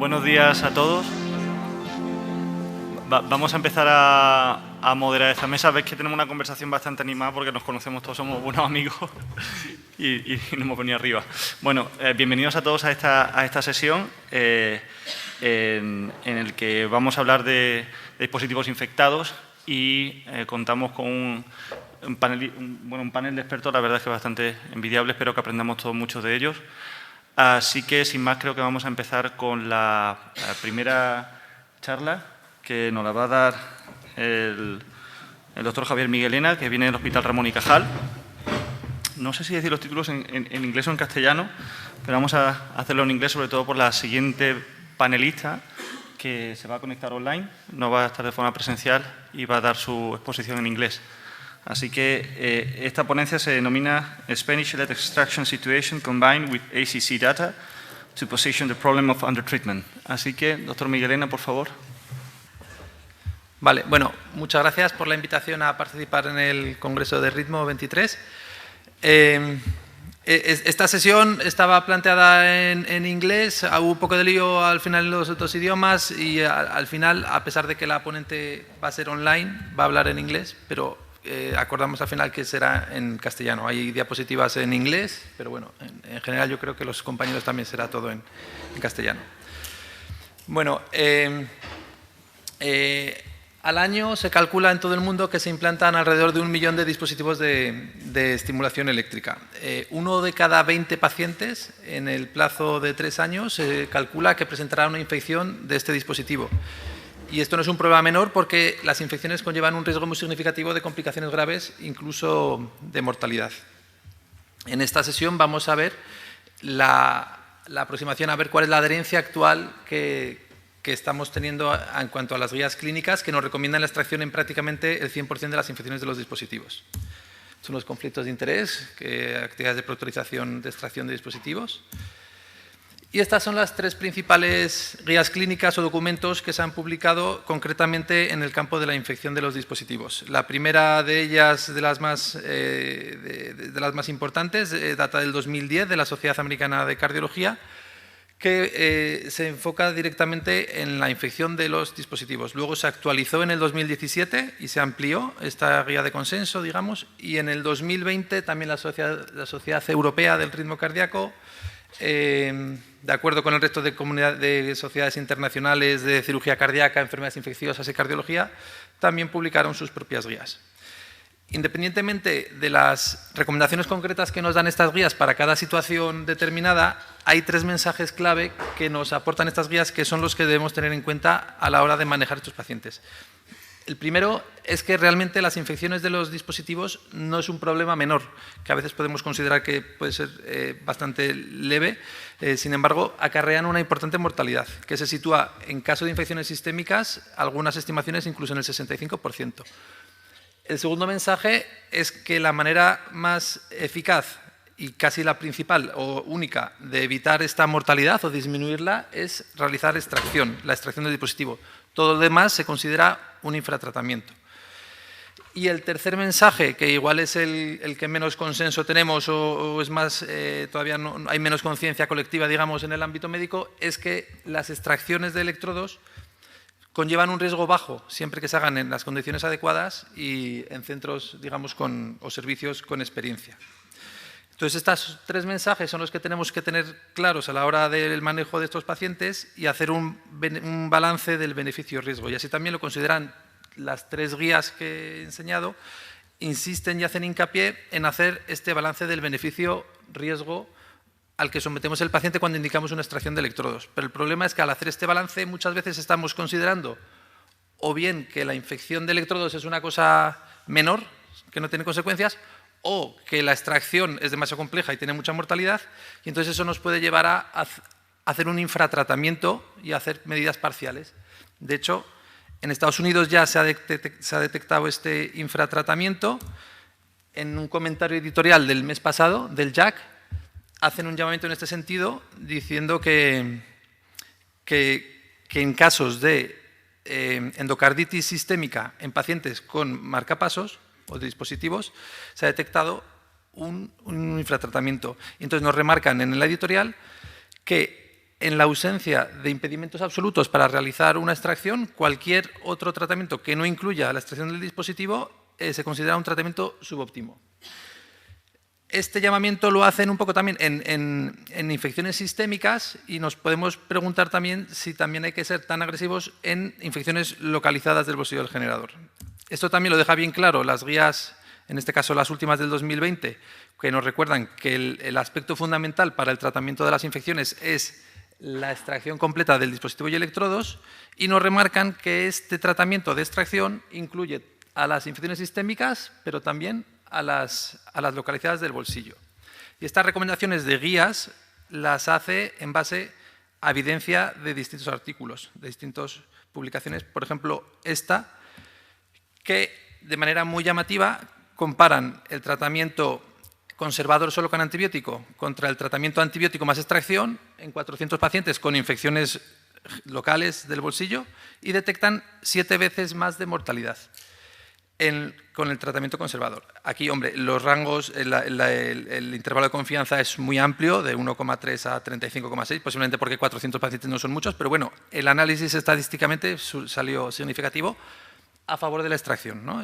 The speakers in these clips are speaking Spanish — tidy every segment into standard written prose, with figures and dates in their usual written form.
Buenos días a todos. Vamos a empezar a moderar esta mesa. Veis que tenemos una conversación bastante animada porque nos conocemos todos, somos buenos amigos y nos hemos venido arriba. Bueno, bienvenidos a todos a esta sesión en el que vamos a hablar de dispositivos infectados y contamos con un panel de expertos, la verdad es que bastante envidiable, espero que aprendamos todos muchos de ellos. Así que, sin más, creo que vamos a empezar con la primera charla, que nos la va a dar el doctor Javier Miguelena, que viene del Hospital Ramón y Cajal. No sé si decir los títulos en inglés o en castellano, pero vamos a hacerlo en inglés, sobre todo por la siguiente panelista, que se va a conectar online, no va a estar de forma presencial y va a dar su exposición en inglés. Así que esta ponencia se denomina Spanish-led Extraction Situation Combined with ACC Data to Position the Problem of Undertreatment. Así que, doctor Miguelena, por favor. Vale, bueno, muchas gracias por la invitación a participar en el Congreso de Ritmo 23. Esta sesión estaba planteada en inglés, hubo un poco de lío al final en los otros idiomas y al final, a pesar de que la ponente va a ser online, va a hablar en inglés, pero acordamos al final que será en castellano. Hay diapositivas en inglés, pero bueno, en general yo creo que los compañeros también será todo en castellano. Bueno, al año se calcula en todo el mundo que se implantan alrededor de 1 millón de dispositivos de estimulación eléctrica. Uno de cada 20 pacientes en el plazo de 3 años se calcula que presentará una infección de este dispositivo. Y esto no es un problema menor porque las infecciones conllevan un riesgo muy significativo de complicaciones graves, incluso de mortalidad. En esta sesión vamos a ver la aproximación, a ver cuál es la adherencia actual que estamos teniendo en cuanto a las guías clínicas que nos recomiendan la extracción en prácticamente el 100% de las infecciones de los dispositivos. Son los conflictos de interés, actividades de preautorización de extracción de dispositivos. Y estas son las 3 principales guías clínicas o documentos que se han publicado concretamente en el campo de la infección de los dispositivos. La primera de ellas, de las más importantes, data del 2010 de la Sociedad Americana de Cardiología, que se enfoca directamente en la infección de los dispositivos. Luego se actualizó en el 2017 y se amplió esta guía de consenso, digamos, y en el 2020 también la Sociedad Europea del Ritmo Cardíaco, de acuerdo con el resto de sociedades internacionales de cirugía cardíaca, enfermedades infecciosas y cardiología, también publicaron sus propias guías. Independientemente de las recomendaciones concretas que nos dan estas guías para cada situación determinada, hay 3 mensajes clave que nos aportan estas guías que son los que debemos tener en cuenta a la hora de manejar estos pacientes. El primero es que realmente las infecciones de los dispositivos no es un problema menor, que a veces podemos considerar que puede ser bastante leve, sin embargo, acarrean una importante mortalidad, que se sitúa en caso de infecciones sistémicas, algunas estimaciones incluso en el 65%. El segundo mensaje es que la manera más eficaz y casi la principal o única de evitar esta mortalidad o disminuirla es realizar extracción, la extracción del dispositivo. Todo lo demás se considera un infratratamiento. Y el tercer mensaje, que igual es el que menos consenso tenemos o es más, todavía no, hay menos conciencia colectiva, digamos, en el ámbito médico, es que las extracciones de electrodos conllevan un riesgo bajo siempre que se hagan en las condiciones adecuadas y en centros, digamos, o servicios con experiencia. Entonces, estos 3 mensajes son los que tenemos que tener claros a la hora del manejo de estos pacientes y hacer un balance del beneficio-riesgo. Y así también lo consideran las 3 guías que he enseñado, insisten y hacen hincapié en hacer este balance del beneficio-riesgo al que sometemos el paciente cuando indicamos una extracción de electrodos. Pero el problema es que al hacer este balance muchas veces estamos considerando o bien que la infección de electrodos es una cosa menor, que no tiene consecuencias, o que la extracción es demasiado compleja y tiene mucha mortalidad, y entonces eso nos puede llevar a hacer un infratratamiento y a hacer medidas parciales. De hecho, en Estados Unidos ya se ha detectado este infratratamiento. En un comentario editorial del mes pasado, del JACC, hacen un llamamiento en este sentido, diciendo que en casos de endocarditis sistémica en pacientes con marcapasos o de dispositivos, se ha detectado un infratratamiento. Entonces nos remarcan en la editorial que en la ausencia de impedimentos absolutos para realizar una extracción, cualquier otro tratamiento que no incluya la extracción del dispositivo se considera un tratamiento subóptimo. Este llamamiento lo hacen un poco también en infecciones sistémicas y nos podemos preguntar también si también hay que ser tan agresivos en infecciones localizadas del bolsillo del generador. Esto también lo deja bien claro las guías, en este caso las últimas del 2020, que nos recuerdan que el aspecto fundamental para el tratamiento de las infecciones es la extracción completa del dispositivo y electrodos, y nos remarcan que este tratamiento de extracción incluye a las infecciones sistémicas, pero también a las localizadas del bolsillo. Y estas recomendaciones de guías las hace en base a evidencia de distintos artículos, de distintas publicaciones. Por ejemplo, esta, que de manera muy llamativa comparan el tratamiento conservador solo con antibiótico contra el tratamiento antibiótico más extracción en 400 pacientes con infecciones locales del bolsillo y detectan 7 veces más de mortalidad con el tratamiento conservador. Aquí, hombre, los rangos, el intervalo de confianza es muy amplio, de 1,3 a 35,6, posiblemente porque 400 pacientes no son muchos, pero bueno, el análisis estadísticamente salió significativo a favor de la extracción, ¿no?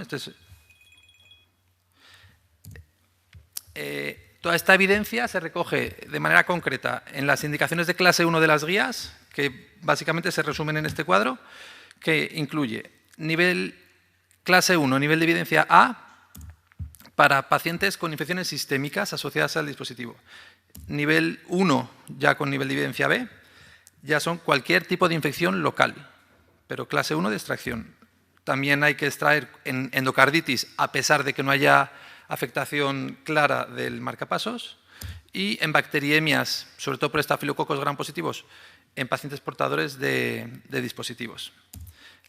Toda esta evidencia se recoge de manera concreta en las indicaciones de clase 1 de las guías, que básicamente se resumen en este cuadro, que incluye clase 1, nivel de evidencia A, para pacientes con infecciones sistémicas asociadas al dispositivo. Nivel 1, ya con nivel de evidencia B, ya son cualquier tipo de infección local, pero clase 1 de extracción. También hay que extraer en endocarditis, a pesar de que no haya afectación clara del marcapasos, y en bacteriemias, sobre todo por estafilococos gram positivos, en pacientes portadores de dispositivos.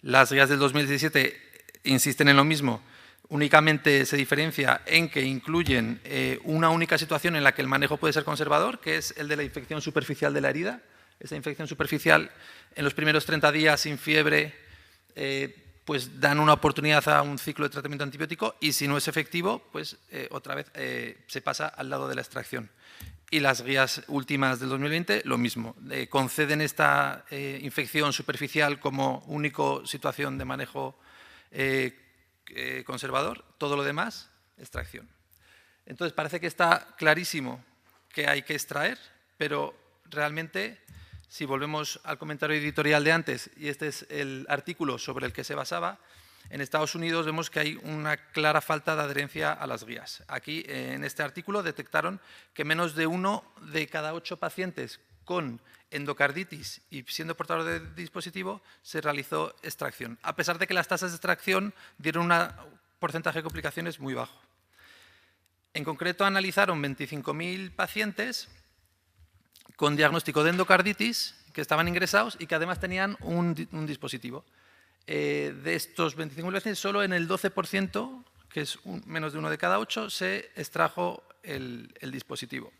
Las guías del 2017 insisten en lo mismo, únicamente se diferencia en que incluyen una única situación en la que el manejo puede ser conservador, que es el de la infección superficial de la herida. Esa infección superficial, en los primeros 30 días sin fiebre, pues dan una oportunidad a un ciclo de tratamiento antibiótico, y si no es efectivo, pues otra vez se pasa al lado de la extracción. Y las guías últimas del 2020, lo mismo. Conceden esta infección superficial como única situación de manejo conservador, todo lo demás, extracción. Entonces, parece que está clarísimo que hay que extraer, pero realmente, si volvemos al comentario editorial de antes, y este es el artículo sobre el que se basaba, en Estados Unidos vemos que hay una clara falta de adherencia a las guías. Aquí, en este artículo, detectaron que menos de 1 de cada 8 pacientes con endocarditis y siendo portador de dispositivo se realizó extracción, a pesar de que las tasas de extracción dieron un porcentaje de complicaciones muy bajo. En concreto, analizaron 25.000 pacientes con diagnóstico de endocarditis que estaban ingresados y que además tenían un dispositivo. De estos 25.000 pacientes, solo en el 12%, que es menos de 1 de cada 8, se extrajo el dispositivo.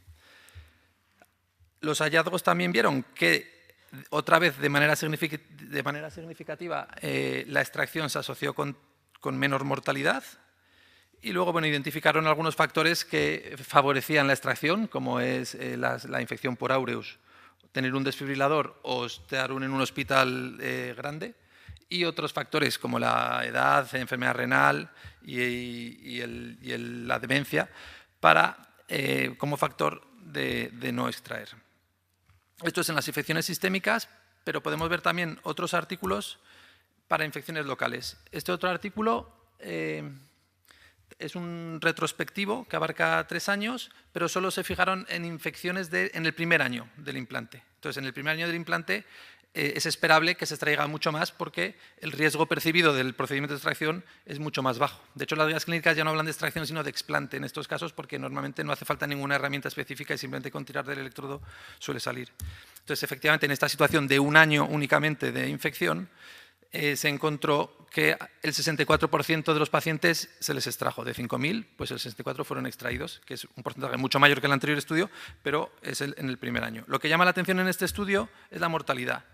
Los hallazgos también vieron que, otra vez, de manera significativa, la extracción se asoció con menor mortalidad. Y luego, bueno, identificaron algunos factores que favorecían la extracción, como es la infección por aureus, tener un desfibrilador o estar en un hospital grande, y otros factores como la edad, enfermedad renal y la demencia como factor de no extraer. Esto es en las infecciones sistémicas, pero podemos ver también otros artículos para infecciones locales. Este otro artículo es un retrospectivo que abarca 3 años, pero solo se fijaron en infecciones en el primer año del implante. Entonces, en el primer año del implante es esperable que se extraiga mucho más porque el riesgo percibido del procedimiento de extracción es mucho más bajo. De hecho, las guías clínicas ya no hablan de extracción, sino de explante en estos casos, porque normalmente no hace falta ninguna herramienta específica y simplemente con tirar del electrodo suele salir. Entonces, efectivamente, en esta situación de un año únicamente de infección, se encontró que el 64% de los pacientes se les extrajo. De 5.000, pues el 64 fueron extraídos, que es un porcentaje mucho mayor que el anterior estudio, pero es en el primer año. Lo que llama la atención en este estudio es la mortalidad.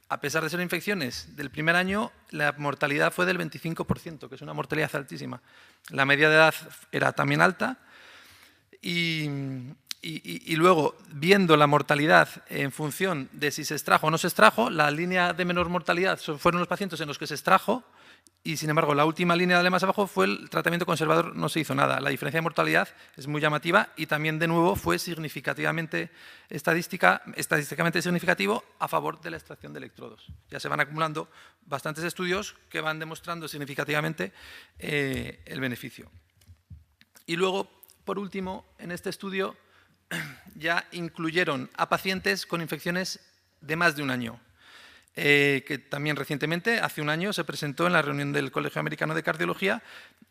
A pesar de ser infecciones del primer año, la mortalidad fue del 25%, que es una mortalidad altísima. La media de edad era también alta y Y luego, viendo la mortalidad en función de si se extrajo o no se extrajo, la línea de menor mortalidad fueron los pacientes en los que se extrajo y, sin embargo, la última línea de más abajo fue el tratamiento conservador, no se hizo nada. La diferencia de mortalidad es muy llamativa y también, de nuevo, fue significativamente estadísticamente significativo a favor de la extracción de electrodos. Ya se van acumulando bastantes estudios que van demostrando significativamente el beneficio. Y luego, por último, en este estudio ya incluyeron a pacientes con infecciones de más de un año, que también recientemente, hace un año, se presentó en la reunión del Colegio Americano de Cardiología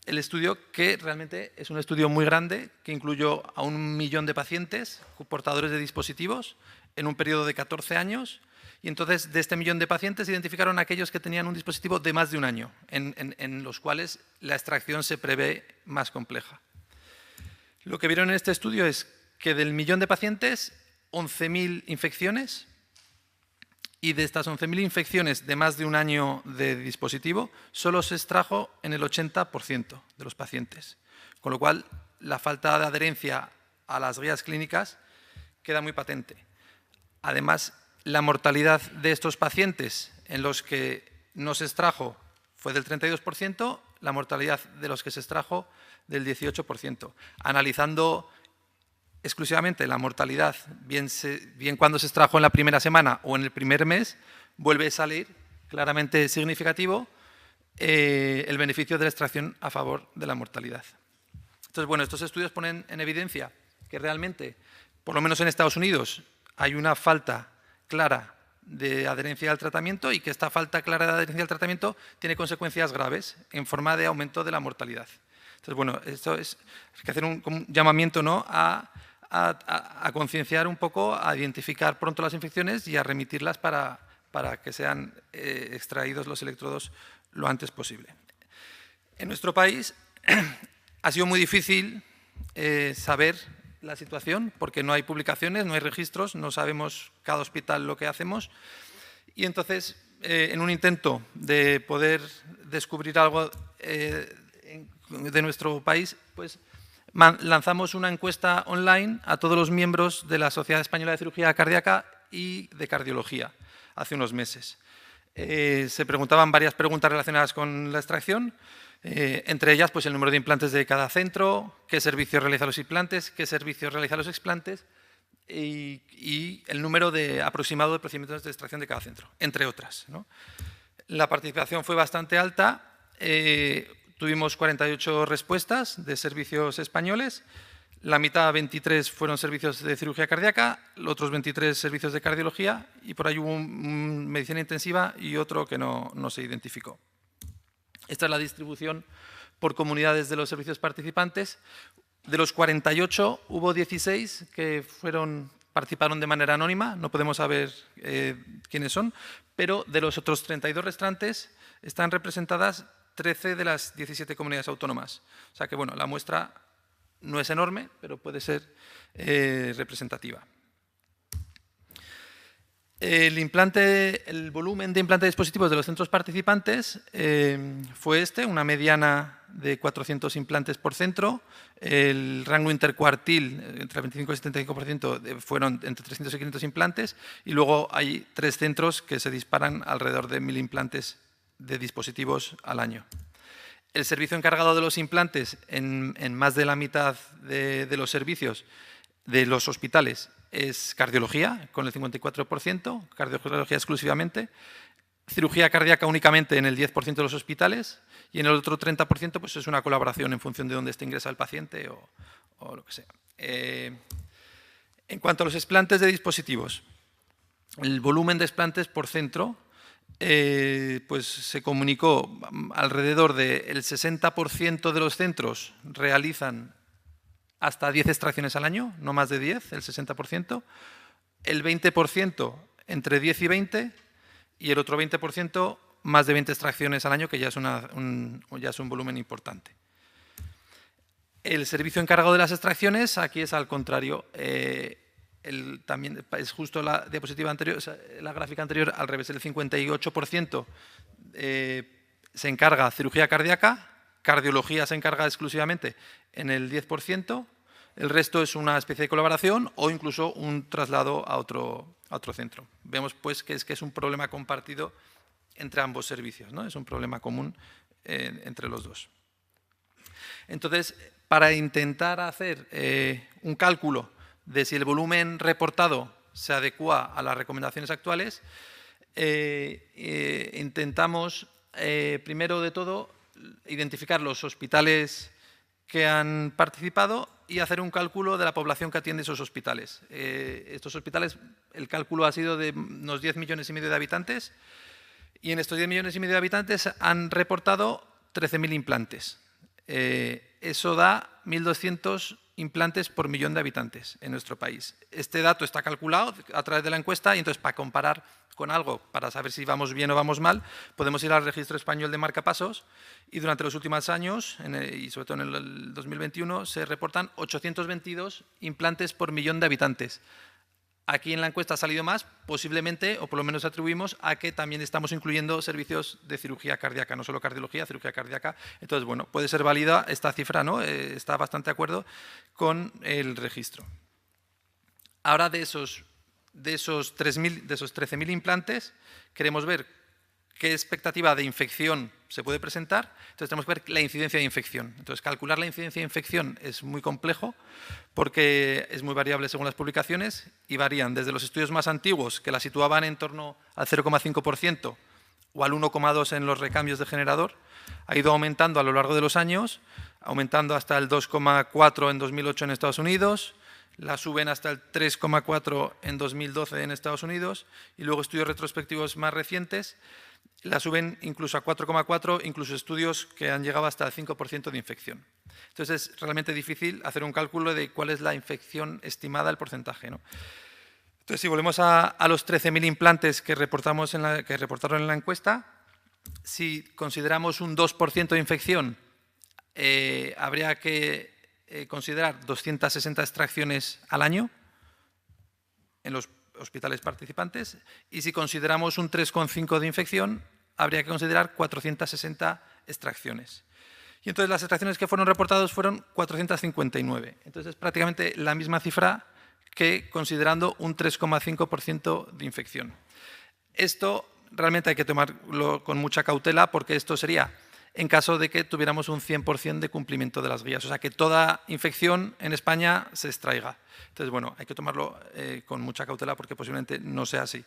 el estudio, que realmente es un estudio muy grande, que incluyó a 1 millón de pacientes portadores de dispositivos en un periodo de 14 años. Y entonces, de este millón de pacientes, identificaron a aquellos que tenían un dispositivo de más de un año, en los cuales la extracción se prevé más compleja. Lo que vieron en este estudio es que del millón de pacientes, 11.000 infecciones, y de estas 11.000 infecciones de más de un año de dispositivo, solo se extrajo en el 80% de los pacientes. Con lo cual, la falta de adherencia a las guías clínicas queda muy patente. Además, la mortalidad de estos pacientes en los que no se extrajo fue del 32%, la mortalidad de los que se extrajo del 18%. Analizando exclusivamente la mortalidad, bien cuando se extrajo en la primera semana o en el primer mes, vuelve a salir claramente significativo el beneficio de la extracción a favor de la mortalidad. Entonces, bueno, estos estudios ponen en evidencia que realmente, por lo menos en Estados Unidos, hay una falta clara de adherencia al tratamiento y que esta falta clara de adherencia al tratamiento tiene consecuencias graves en forma de aumento de la mortalidad. Entonces, bueno, esto es, hay que hacer un llamamiento, ¿no?, a concienciar un poco, a identificar pronto las infecciones y a remitirlas para que sean extraídos los electrodos lo antes posible. En nuestro país ha sido muy difícil saber la situación porque no hay publicaciones, no hay registros, no sabemos cada hospital lo que hacemos y entonces en un intento de poder descubrir algo de nuestro país, pues lanzamos una encuesta online a todos los miembros de la Sociedad Española de Cirugía Cardíaca y de Cardiología hace unos meses. Se preguntaban varias preguntas relacionadas con la extracción, entre ellas pues, el número de implantes de cada centro, qué servicios realizan los implantes, qué servicios realizan los explantes y el número aproximado de procedimientos de extracción de cada centro, entre otras, ¿no? La participación fue bastante alta. Tuvimos 48 respuestas de servicios españoles, la mitad, 23, fueron servicios de cirugía cardíaca, los otros 23 servicios de cardiología y por ahí hubo medicina intensiva y otro que no se identificó. Esta es la distribución por comunidades de los servicios participantes. De los 48 hubo 16 que participaron de manera anónima, no podemos saber quiénes son, pero de los otros 32 restantes están representadas 13 de las 17 comunidades autónomas. O sea que, bueno, la muestra no es enorme, pero puede ser representativa. El volumen de implante de dispositivos de los centros participantes fue una mediana de 400 implantes por centro. El rango intercuartil, entre el 25 y el 75%, fueron entre 300 y 500 implantes. Y luego hay 3 centros que se disparan alrededor de 1.000 implantes de dispositivos al año. El servicio encargado de los implantes en más de la mitad de los servicios de los hospitales es cardiología, con el 54%, cardiología exclusivamente, cirugía cardíaca únicamente en el 10% de los hospitales y en el otro 30% pues es una colaboración en función de dónde esté ingresado el paciente o lo que sea. En cuanto a los explantes de dispositivos, el volumen de explantes por centro pues se comunicó alrededor del 60% de los centros realizan hasta 10 extracciones al año, no más de 10, el 60%, el 20% entre 10 y 20 y el otro 20% más de 20 extracciones al año, que ya es un volumen importante. El servicio encargado de las extracciones, aquí es al contrario. También es justo la diapositiva anterior, la gráfica anterior, al revés, el 58% se encarga cirugía cardíaca, cardiología se encarga exclusivamente en el 10%, El resto es una especie de colaboración o incluso un traslado a otro centro. Vemos pues que es un problema compartido entre ambos servicios, ¿no? Es un problema común entre los dos. Entonces, para intentar hacer un cálculo de si el volumen reportado se adecua a las recomendaciones actuales, intentamos, primero de todo, identificar los hospitales que han participado y hacer un cálculo de la población que atiende esos hospitales. Estos hospitales, el cálculo ha sido de unos 10,5 millones de habitantes y en estos 10,5 millones de habitantes han reportado 13.000 implantes. Eso da 1.200 implantes por millón de habitantes en nuestro país. Este dato está calculado a través de la encuesta y entonces para comparar con algo, para saber si vamos bien o vamos mal, podemos ir al Registro Español de Marcapasos y durante los últimos años, y sobre todo en el 2021, se reportan 822 implantes por millón de habitantes. Aquí en la encuesta ha salido más, posiblemente, o por lo menos atribuimos a que también estamos incluyendo servicios de cirugía cardíaca, no solo cardiología, cirugía cardíaca. Entonces, bueno, puede ser válida esta cifra, ¿no? Está bastante de acuerdo con el registro. Ahora de esos 13.000 implantes, queremos ver qué expectativa de infección se puede presentar. Entonces tenemos que ver la incidencia de infección. Entonces calcular la incidencia de infección es muy complejo porque es muy variable según las publicaciones y varían desde los estudios más antiguos que la situaban en torno al 0,5% o al 1,2% en los recambios de generador. Ha ido aumentando a lo largo de los años, aumentando hasta el 2,4% en 2008 en Estados Unidos, la suben hasta el 3,4% en 2012 en Estados Unidos y luego estudios retrospectivos más recientes la suben incluso a 4,4%, incluso estudios que han llegado hasta el 5% de infección. Entonces es realmente difícil hacer un cálculo de cuál es la infección estimada, el porcentaje, ¿no? Entonces si volvemos a los 13.000 implantes que reportaron en la encuesta, si consideramos un 2% de infección, habría que considerar 260 extracciones al año en los hospitales participantes y si consideramos un 3,5% de infección, habría que considerar 460 extracciones. Y entonces las extracciones que fueron reportadas fueron 459. Entonces es prácticamente la misma cifra que considerando un 3,5% de infección. Esto realmente hay que tomarlo con mucha cautela porque esto sería en caso de que tuviéramos un 100% de cumplimiento de las guías. O sea, que toda infección en España se extraiga. Entonces, bueno, hay que tomarlo con mucha cautela porque posiblemente no sea así.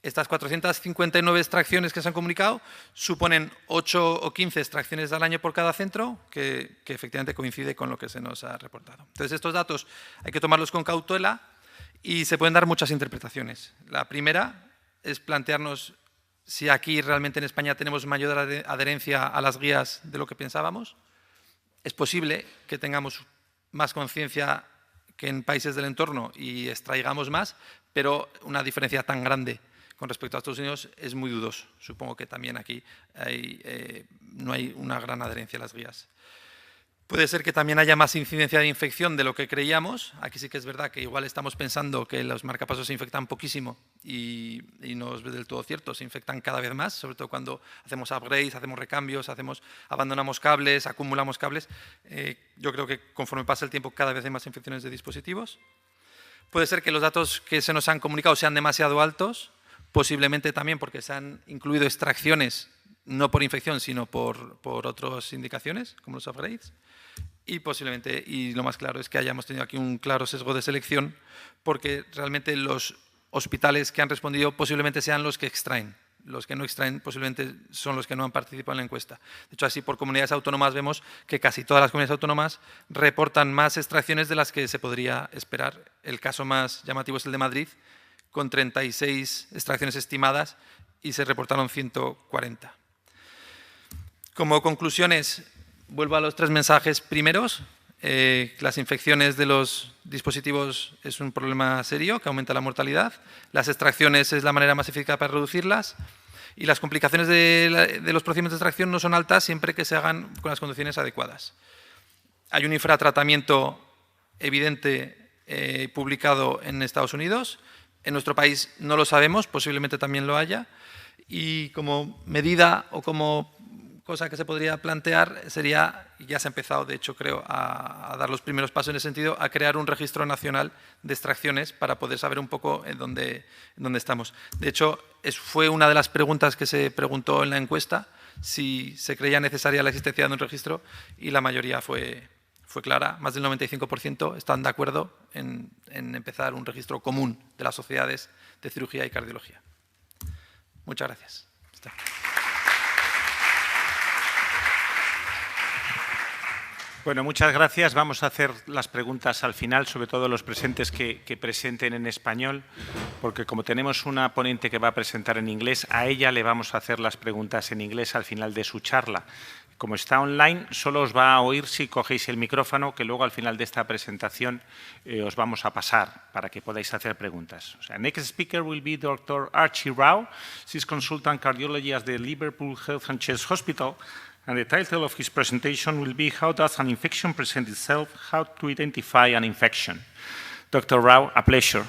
Estas 459 extracciones que se han comunicado suponen 8 o 15 extracciones al año por cada centro, que efectivamente coincide con lo que se nos ha reportado. Entonces, estos datos hay que tomarlos con cautela y se pueden dar muchas interpretaciones. La primera es plantearnos si aquí realmente en España tenemos mayor adherencia a las guías de lo que pensábamos. Es posible que tengamos más conciencia que en países del entorno y extraigamos más, pero una diferencia tan grande con respecto a Estados Unidos es muy dudoso. Supongo que también aquí no hay una gran adherencia a las guías. Puede ser que también haya más incidencia de infección de lo que creíamos. Aquí sí que es verdad que igual estamos pensando que los marcapasos se infectan poquísimo y no es del todo cierto, se infectan cada vez más, sobre todo cuando hacemos upgrades, hacemos recambios, abandonamos cables, acumulamos cables. Yo creo que conforme pasa el tiempo cada vez hay más infecciones de dispositivos. Puede ser que los datos que se nos han comunicado sean demasiado altos, posiblemente también porque se han incluido extracciones no por infección, sino por otras indicaciones, como los upgrades. Y posiblemente, y lo más claro, es que hayamos tenido aquí un claro sesgo de selección, porque realmente los hospitales que han respondido posiblemente sean los que extraen. Los que no extraen posiblemente son los que no han participado en la encuesta. De hecho, así por comunidades autónomas vemos que casi todas las comunidades autónomas reportan más extracciones de las que se podría esperar. El caso más llamativo es el de Madrid, con 36 extracciones estimadas y se reportaron 140. Como conclusiones, vuelvo a los 3 mensajes primeros. Las infecciones de los dispositivos es un problema serio que aumenta la mortalidad. Las extracciones es la manera más eficaz para reducirlas. Y las complicaciones de los procedimientos de extracción no son altas siempre que se hagan con las condiciones adecuadas. Hay un infratratamiento evidente publicado en Estados Unidos. En nuestro país no lo sabemos, posiblemente también lo haya. Y como medida o como cosa que se podría plantear sería, y ya se ha empezado, de hecho, creo, a dar los primeros pasos en ese sentido, a crear un registro nacional de extracciones para poder saber un poco en dónde estamos. De hecho, fue una de las preguntas que se preguntó en la encuesta, si se creía necesaria la existencia de un registro, y la mayoría fue clara. Más del 95% están de acuerdo en empezar un registro común de las sociedades de cirugía y cardiología. Muchas gracias. Bueno, muchas gracias. Vamos a hacer las preguntas al final, sobre todo los presentes que presenten en español, porque como tenemos una ponente que va a presentar en inglés, a ella le vamos a hacer las preguntas en inglés al final de su charla. Como está online, solo os va a oír si cogéis el micrófono, que luego al final de esta presentación os vamos a pasar para que podáis hacer preguntas. O sea, next speaker will be Dr. Archie Rao. She's consultant cardiology at the Liverpool Health and Chest Hospital. And the title of his presentation will be How Does an Infection Present Itself? How to Identify an Infection. Dr. Rao, a pleasure.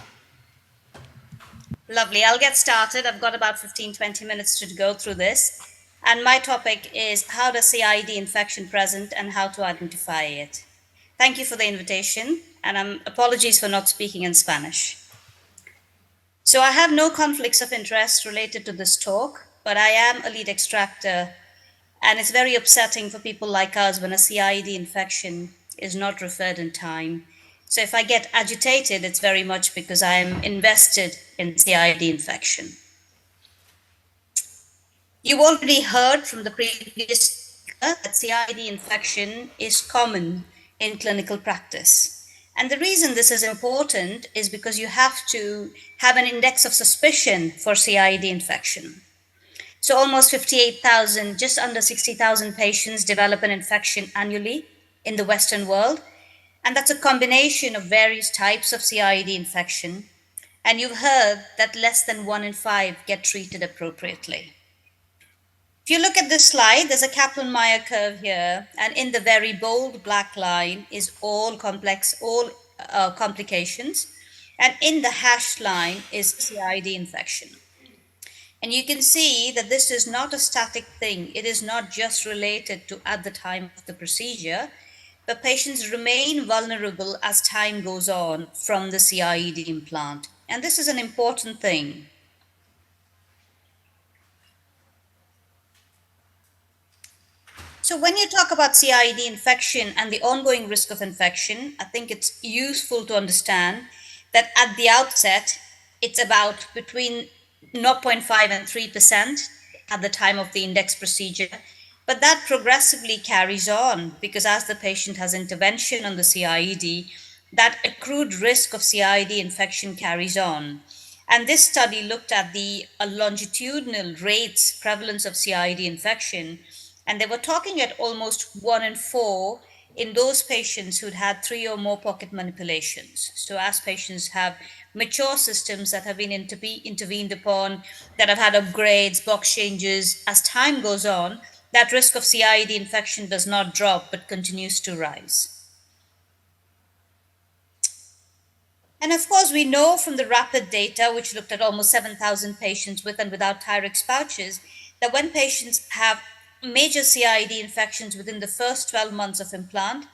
Lovely. I'll get started. I've got about 15-20 minutes to go through this. And my topic is how does CIED infection present and how to identify it. Thank you for the invitation, and apologies for not speaking in Spanish. So I have no conflicts of interest related to this talk, but I am a lead extractor, and it's very upsetting for people like us when a CIED infection is not referred in time. So if I get agitated, it's very much because I'm invested in CIED infection. You've already heard from the previous speaker that CIED infection is common in clinical practice. And the reason this is important is because you have to have an index of suspicion for CIED infection. So almost 58,000, just under 60,000 patients develop an infection annually in the Western world. And that's a combination of various types of CIED infection. And you've heard that less than 1 in 5 get treated appropriately. If you look at this slide, there's a Kaplan-Meier curve here, and in the very bold black line is all complications, and in the hashed line is CIED infection. And you can see that this is not a static thing. It is not just related to at the time of the procedure, but patients remain vulnerable as time goes on from the CIED implant. And this is an important thing. So when you talk about CIED infection and the ongoing risk of infection, I think it's useful to understand that at the outset, it's about between 0.5 and 3% at the time of the index procedure. But that progressively carries on because as the patient has intervention on the CIED, that accrued risk of CIED infection carries on. And this study looked at the longitudinal rates, prevalence of CIED infection, and they were talking at almost 1 in 4 in those patients who'd had 3 or more pocket manipulations. So as patients have mature systems that have been intervened upon, that have had upgrades, box changes, as time goes on, that risk of CIED infection does not drop but continues to rise. And of course, we know from the RAPID data, which looked at almost 7,000 patients with and without Tyrix pouches, that when patients have major CIED infections within the first 12 months of implant,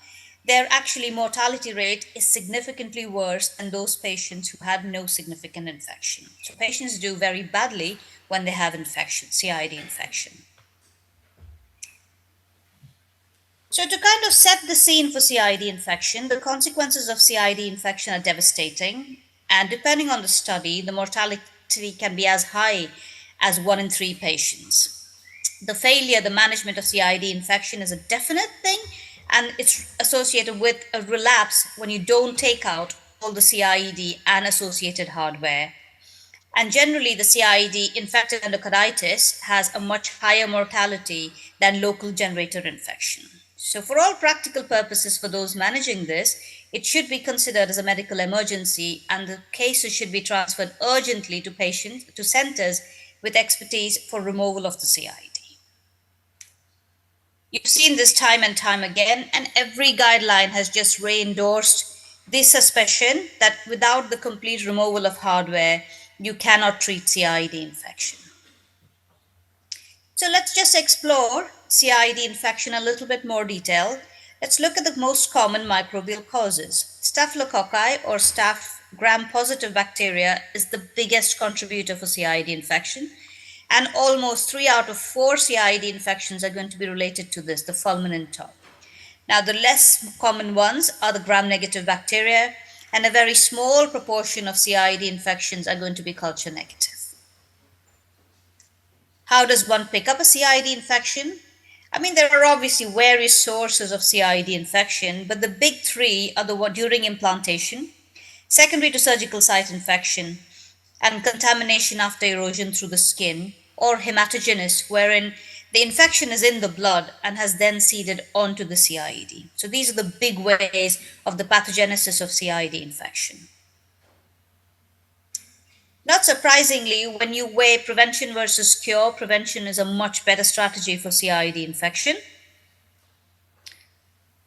their actually mortality rate is significantly worse than those patients who had no significant infection. So patients do very badly when they have infection, CIED infection. So to kind of set the scene for CIED infection, the consequences of CIED infection are devastating. And depending on the study, the mortality can be as high as 1 in 3 patients. The management of CIED infection is a definite thing, and it's associated with a relapse when you don't take out all the CIED and associated hardware. And generally, the CIED infective endocarditis has a much higher mortality than local generator infection. So for all practical purposes, for those managing this, it should be considered as a medical emergency, and the cases should be transferred urgently to centers with expertise for removal of the CIED. You've seen this time and time again, and every guideline has just re-endorsed the suspicion that without the complete removal of hardware, you cannot treat CIED infection. So let's just explore CID infection a little bit more detail. Let's look at the most common microbial causes. Staphylococci or staph gram-positive bacteria is the biggest contributor for CID infection, and almost 3 out of 4 CID infections are going to be related to this, the fulminant top. Now, the less common ones are the gram-negative bacteria, and a very small proportion of CID infections are going to be culture negative. How does one pick up a CID infection? I mean, there are obviously various sources of CID infection, but the big three are the one during implantation, secondary to surgical site infection, and contamination after erosion through the skin, or hematogenous, wherein the infection is in the blood and has then seeded onto the CID. So these are the big ways of the pathogenesis of CID infection. Not surprisingly, when you weigh prevention versus cure, prevention is a much better strategy for CID infection.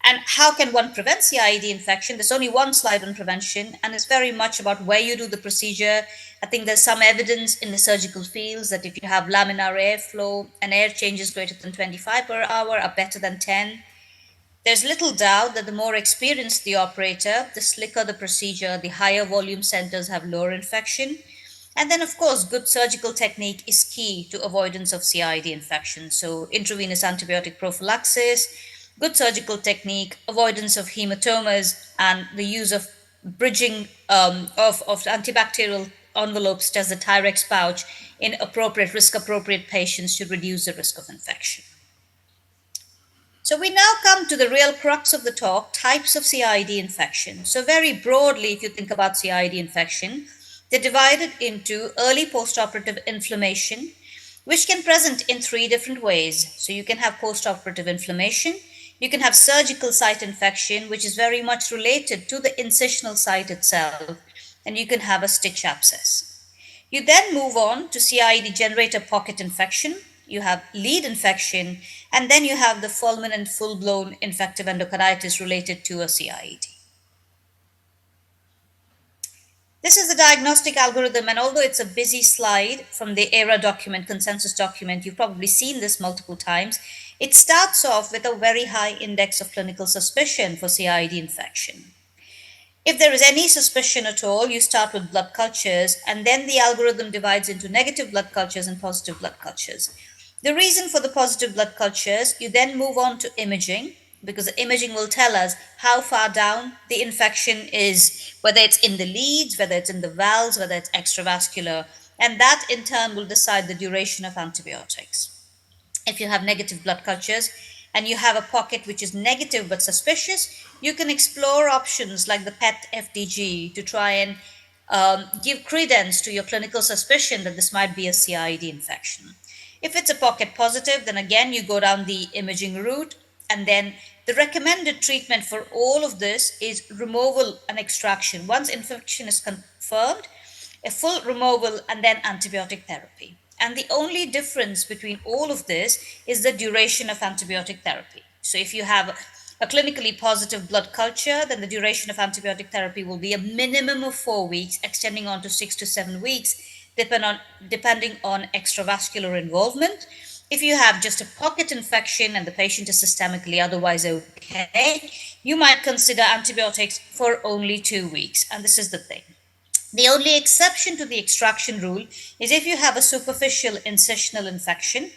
And how can one prevent CID infection? There's only one slide on prevention, and it's very much about where you do the procedure. I think there's some evidence in the surgical fields that if you have laminar airflow and air changes greater than 25 per hour are better than 10. There's little doubt that the more experienced the operator, the slicker the procedure, the higher volume centers have lower infection. And then, of course, good surgical technique is key to avoidance of CID infection. So intravenous antibiotic prophylaxis, good surgical technique, avoidance of hematomas, and the use of bridging of antibacterial envelopes such as the Tyrex pouch in appropriate, risk-appropriate patients to reduce the risk of infection. So we now come to the real crux of the talk, types of CID infection. So very broadly, if you think about CID infection, they're divided into early postoperative inflammation, which can present in 3 different ways. So you can have postoperative inflammation, you can have surgical site infection, which is very much related to the incisional site itself, and you can have a stitch abscess. You then move on to CID generator pocket infection, you have lead infection, and then you have the fulminant full-blown infective endocarditis related to a CID. This is the diagnostic algorithm, and although it's a busy slide from the ERA document, consensus document, you've probably seen this multiple times, it starts off with a very high index of clinical suspicion for CID infection. If there is any suspicion at all, you start with blood cultures, and then the algorithm divides into negative blood cultures and positive blood cultures. The reason for the positive blood cultures, you then move on to imaging, because the imaging will tell us how far down the infection is, whether it's in the leads, whether it's in the valves, whether it's extravascular, and that in turn will decide the duration of antibiotics. If you have negative blood cultures and you have a pocket which is negative but suspicious, you can explore options like the PET FDG to try and give credence to your clinical suspicion that this might be a CID infection. If it's a pocket positive, then again you go down the imaging route. And then the recommended treatment for all of this is removal and extraction. Once infection is confirmed, a full removal and then antibiotic therapy. And the only difference between all of this is the duration of antibiotic therapy. So if you have a clinically positive blood culture, then the duration of antibiotic therapy will be a minimum of 4 weeks, extending on to 6 to 7 weeks, depending on extravascular involvement. If you have just a pocket infection and the patient is systemically otherwise okay, you might consider antibiotics for only 2 weeks. And this is the thing. The only exception to the extraction rule is if you have a superficial incisional infection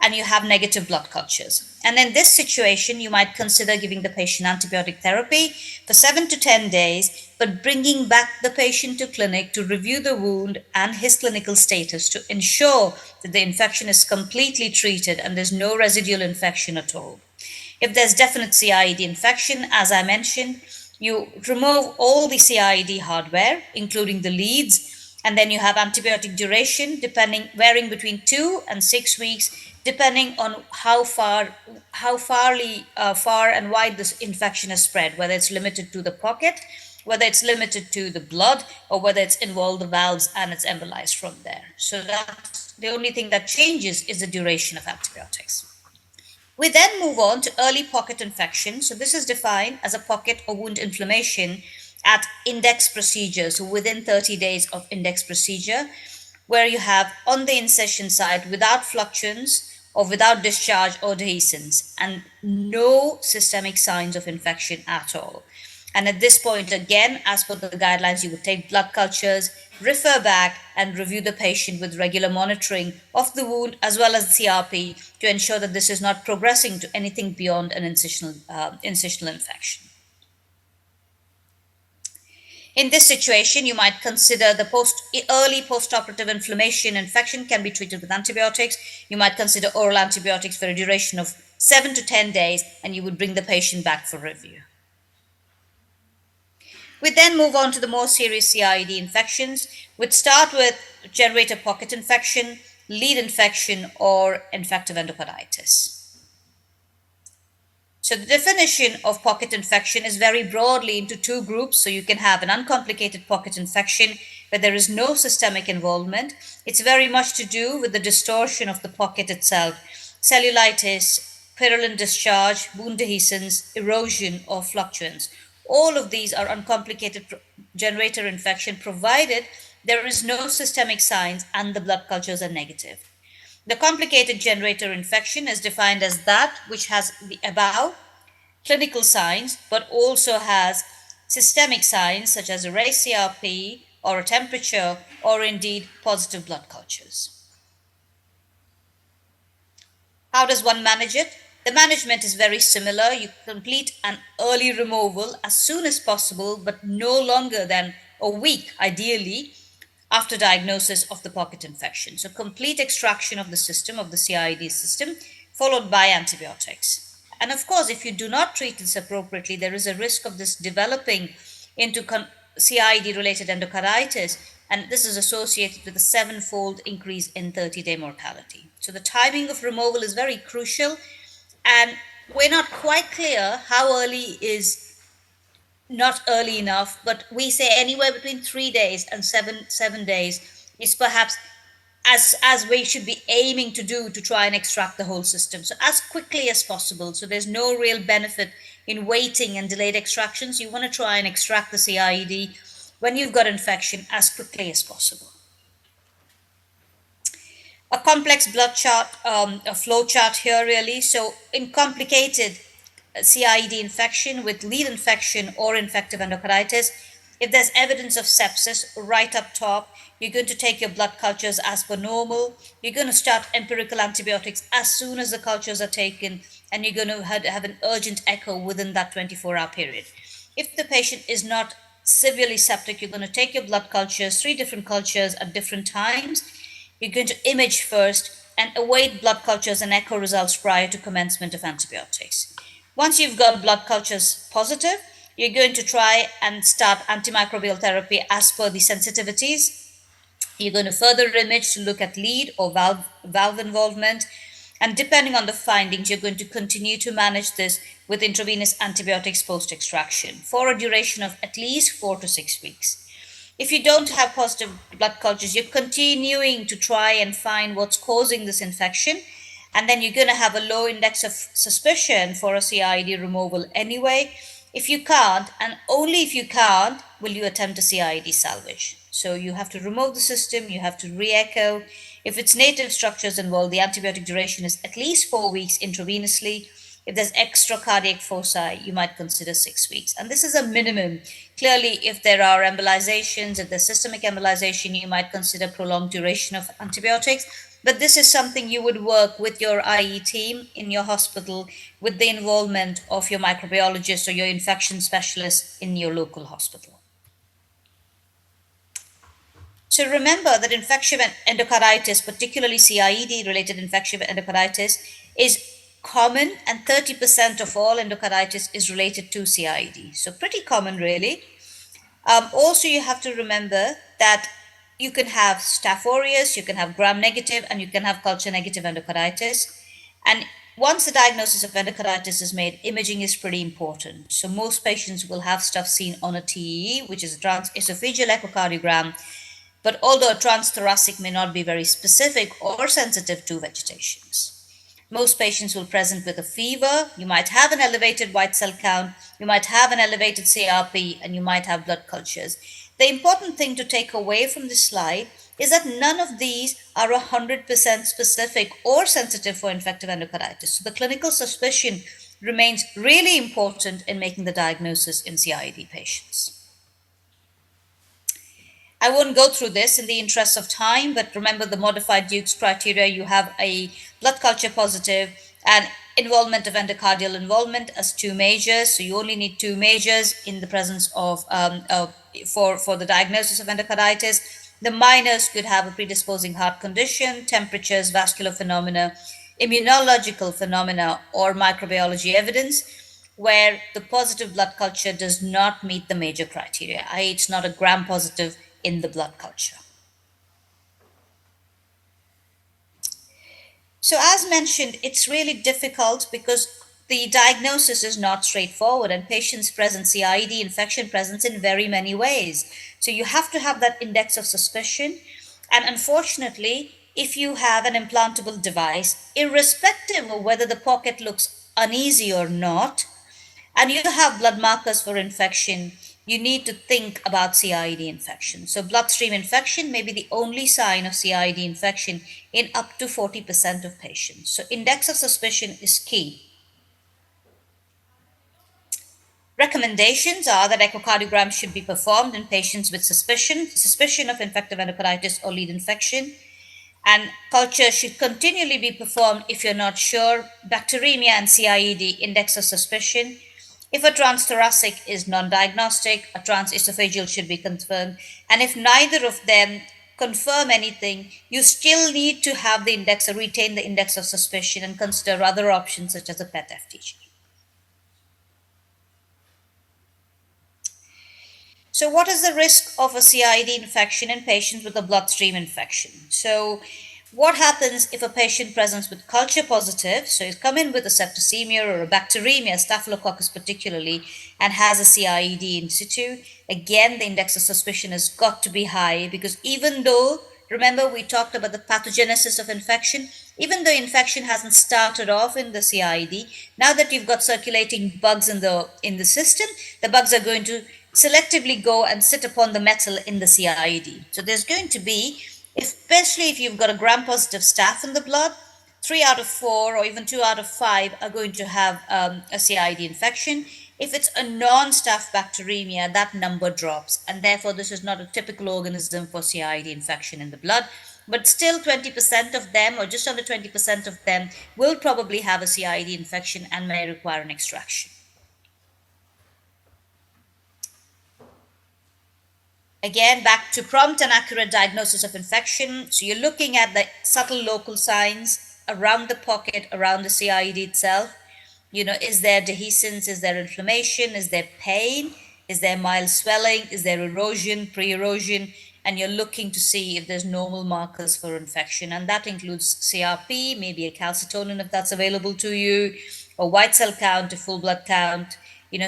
and you have negative blood cultures. And in this situation, you might consider giving the patient antibiotic therapy for 7 to 10 days, but bringing back the patient to clinic to review the wound and his clinical status to ensure that the infection is completely treated and there's no residual infection at all. If there's definite CID infection, as I mentioned, you remove all the CID hardware, including the leads, and then you have antibiotic duration varying between 2 and 6 weeks, depending on how far and wide this infection is spread, whether it's limited to the pocket, whether it's limited to the blood, or whether it's involved the valves and it's embolized from there. So that's the only thing that changes is the duration of antibiotics. We then move on to early pocket infection. So this is defined as a pocket or wound inflammation at index procedure, so within 30 days of index procedure, where you have on the incision site without fluxions or without discharge or dehiscence, and no systemic signs of infection at all. And at this point, again, as per the guidelines, you would take blood cultures, refer back, and review the patient with regular monitoring of the wound as well as CRP to ensure that this is not progressing to anything beyond an incisional infection. In this situation, you might consider the early postoperative inflammation infection can be treated with antibiotics. You might consider oral antibiotics for a duration of 7 to 10 days, and you would bring the patient back for review. We then move on to the more serious CIED infections. We'd start with generator pocket infection, lead infection, or infective endocarditis. So the definition of pocket infection is very broadly into two groups. So you can have an uncomplicated pocket infection where there is no systemic involvement. It's very much to do with the distortion of the pocket itself, cellulitis, purulent discharge, wound dehiscence, erosion, or fluctuance. All of these are uncomplicated generator infection provided there is no systemic signs and the blood cultures are negative. The complicated generator infection is defined as that which has the above clinical signs, but also has systemic signs such as a raised CRP or a temperature or indeed positive blood cultures. How does one manage it? The management is very similar. You complete an early removal as soon as possible, but no longer than a week, ideally, after diagnosis of the pocket infection. So complete extraction of the system, of the CIED system, followed by antibiotics. And of course, if you do not treat this appropriately, there is a risk of this developing into CIED-related endocarditis, and this is associated with a 7-fold increase in 30-day mortality. So the timing of removal is very crucial, and we're not quite clear how early is not early enough, but we say anywhere between 3 days and seven days is perhaps as we should be aiming to do to try and extract the whole system. So as quickly as possible. So there's no real benefit in waiting and delayed extractions. You want to try and extract the CIED when you've got infection as quickly as possible. A complex blood chart, a flow chart here really. So in complicated CIED infection with lead infection or infective endocarditis, if there's evidence of sepsis right up top, you're going to take your blood cultures as per normal. You're going to start empirical antibiotics as soon as the cultures are taken, and you're going to have an urgent echo within that 24-hour period. If the patient is not severely septic, you're going to take your blood cultures, 3 different cultures at different times. You're going to image first and await blood cultures and echo results prior to commencement of antibiotics. Once you've got blood cultures positive, you're going to try and start antimicrobial therapy as per the sensitivities. You're going to further image to look at lead or valve involvement. And depending on the findings, you're going to continue to manage this with intravenous antibiotics post-extraction for a duration of at least 4 to 6 weeks. If you don't have positive blood cultures, you're continuing to try and find what's causing this infection. And then you're going to have a low index of suspicion for a CIED removal anyway. If you can't, and only if you can't, will you attempt a CIED salvage. So you have to remove the system, you have to re-echo. If it's native structures involved, the antibiotic duration is at least 4 weeks intravenously. If there's extra cardiac foci, you might consider 6 weeks. And this is a minimum. Clearly, if there are embolizations, if there's systemic embolization, you might consider prolonged duration of antibiotics. But this is something you would work with your IE team in your hospital with the involvement of your microbiologist or your infection specialist in your local hospital. So remember that infectious endocarditis, particularly CIED-related infectious endocarditis, is common, and 30% of all endocarditis is related to CIED. So pretty common, really. Also, you have to remember that you can have Staph aureus, you can have gram-negative, and you can have culture-negative endocarditis. And once the diagnosis of endocarditis is made, imaging is pretty important. So most patients will have stuff seen on a TEE, which is a transesophageal echocardiogram. But although a transthoracic may not be very specific or sensitive to vegetations. Most patients will present with a fever. You might have an elevated white cell count. You might have an elevated CRP, and you might have blood cultures. The important thing to take away from this slide is that none of these are 100% specific or sensitive for infective endocarditis. So the clinical suspicion remains really important in making the diagnosis in CIED patients. I won't go through this in the interest of time, but remember the modified Duke's criteria. You have a blood culture positive and involvement of endocardial involvement as two majors. So you only need two majors in the presence of for the diagnosis of endocarditis. The minors could have a predisposing heart condition, temperatures, vascular phenomena, immunological phenomena, or microbiology evidence, where the positive blood culture does not meet the major criteria, i.e., it's not a gram positive in the blood culture. So, as mentioned, it's really difficult because the diagnosis is not straightforward, and patients present CIED infection presents in very many ways. So, you have to have that index of suspicion. And unfortunately, if you have an implantable device, irrespective of whether the pocket looks uneasy or not, and you have blood markers for infection, you need to think about CIED infection. So bloodstream infection may be the only sign of CIED infection in up to 40% of patients. So index of suspicion is key. Recommendations are that echocardiogram should be performed in patients with suspicion of infective endocarditis or lead infection. And culture should continually be performed if you're not sure. Bacteremia and CIED index of suspicion. If a transthoracic is non-diagnostic, a transesophageal should be confirmed. And if neither of them confirm anything, you still need to have the index or retain the index of suspicion and consider other options such as a PET-FTG. So what is the risk of a CIED infection in patients with a bloodstream infection? So what happens if a patient presents with culture positive, so he's come in with a septicemia or a bacteremia, staphylococcus particularly, and has a CIED in situ? Again, the index of suspicion has got to be high, because even though, remember we talked about the pathogenesis of infection, even though infection hasn't started off in the CIED, now that you've got circulating bugs in the system, the bugs are going to selectively go and sit upon the metal in the CIED. So there's going to be, especially if you've got a gram-positive staph in the blood, 3 out of 4 or even 2 out of 5 are going to have a CIED infection. If it's a non-staph bacteremia, that number drops, and therefore this is not a typical organism for CIED infection in the blood. But still 20% of them, or just under 20% of them, will probably have a CIED infection and may require an extraction. Again, back to prompt and accurate diagnosis of infection. So you're looking at the subtle local signs around the pocket, around the CIED itself. Is there dehiscence? Is there inflammation? Is there pain? Is there mild swelling? Is there erosion, pre-erosion? And you're looking to see if there's normal markers for infection. And that includes CRP, maybe a calcitonin if that's available to you, a white cell count, a full blood count.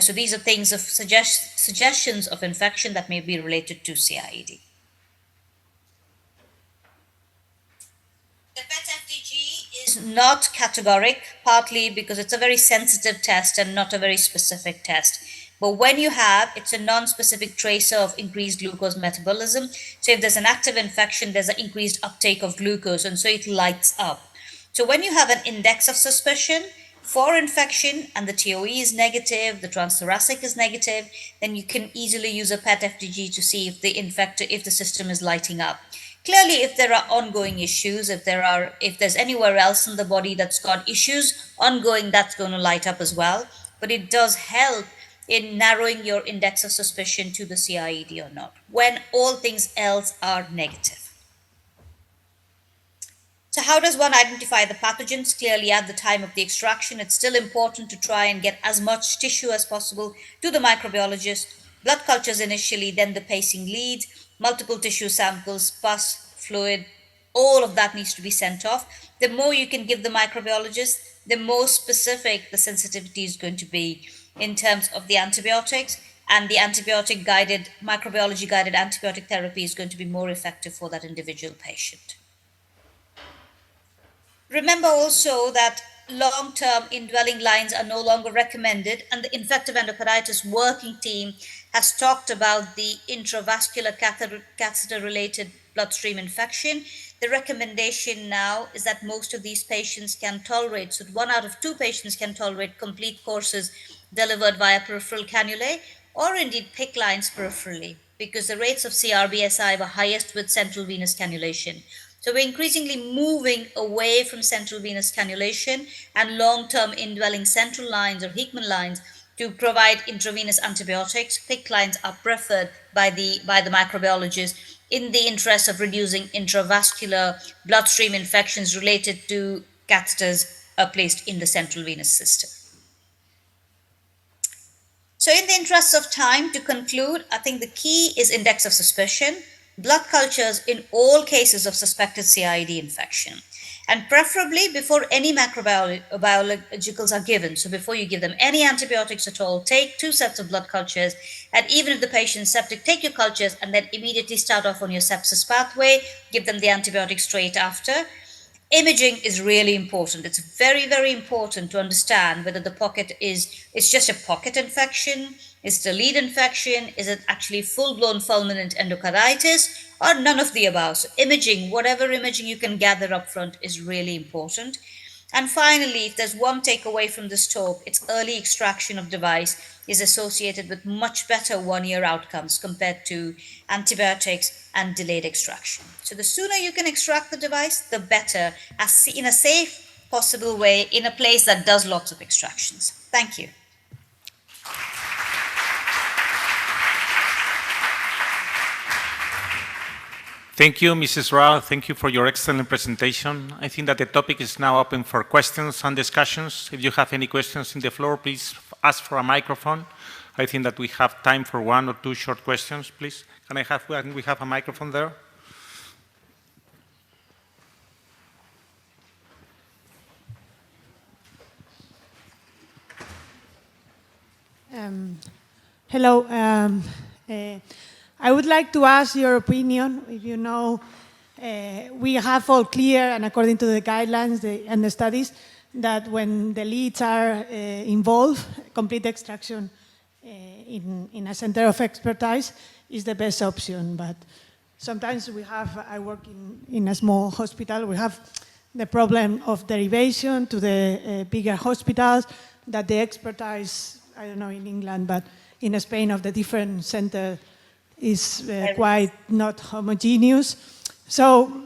So these are things of suggestions of infection that may be related to CIED. The PET-FTG is not categoric, partly because it's a very sensitive test and not a very specific test. But when you have, it's a non-specific tracer of increased glucose metabolism. So if there's an active infection, there's an increased uptake of glucose, and so it lights up. So when you have an index of suspicion for infection and the TOE is negative, the transthoracic is negative, then you can easily use a PET-FTG to see if the system is lighting up. Clearly, if there are ongoing issues, if there's anywhere else in the body that's got issues ongoing, that's going to light up as well. But it does help in narrowing your index of suspicion to the CIED or not, when all things else are negative. So how does one identify the pathogens? Clearly, at the time of the extraction, it's still important to try and get as much tissue as possible to the microbiologist. Blood cultures initially, then the pacing leads, multiple tissue samples, pus, fluid, all of that needs to be sent off. The more you can give the microbiologist, the more specific the sensitivity is going to be in terms of the antibiotics, and the microbiology-guided antibiotic therapy is going to be more effective for that individual patient. Remember also that long-term indwelling lines are no longer recommended, and the infective endocarditis working team has talked about the intravascular catheter-related bloodstream infection. The recommendation now is that most of these patients can tolerate, so 1 out of 2 patients can tolerate complete courses delivered via peripheral cannulae or indeed PICC lines peripherally, because the rates of CRBSI were highest with central venous cannulation. So we're increasingly moving away from central venous cannulation and long-term indwelling central lines or Hickman lines to provide intravenous antibiotics. PICC lines are preferred by the microbiologists in the interest of reducing intravascular bloodstream infections related to catheters placed in the central venous system. So in the interest of time, to conclude, I think the key is index of suspicion, blood cultures in all cases of suspected CID infection, and preferably before any macrobiologicals are given. So before you give them any antibiotics at all, take 2 sets of blood cultures, and even if the patient's septic, take your cultures and then immediately start off on your sepsis pathway, give them the antibiotic straight after. Imaging is really important. It's very, very important to understand whether the pocket it's just a pocket infection, is it a lead infection, is it actually full-blown fulminant endocarditis, or none of the above. So imaging, whatever imaging you can gather up front is really important. And finally, if there's one takeaway from this talk, it's early extraction of device is associated with much better 1-year outcomes compared to antibiotics and delayed extraction. So the sooner you can extract the device, the better, in a safe possible way, in a place that does lots of extractions. Thank you. Thank you, Mrs. Rao. Thank you for your excellent presentation. I think that the topic is now open for questions and discussions. If you have any questions in the floor, please ask for a microphone. I think that we have time for 1 or 2 short questions, please. Can we have a microphone there? Hello. I would like to ask your opinion. If you know, we have all clear, and according to the guidelines and the studies, that when the leads are involved, complete extraction in a center of expertise is the best option. But sometimes I work in a small hospital, we have the problem of derivation to the bigger hospitals, that the expertise, I don't know in England, but in Spain of the different centers is quite not homogeneous. So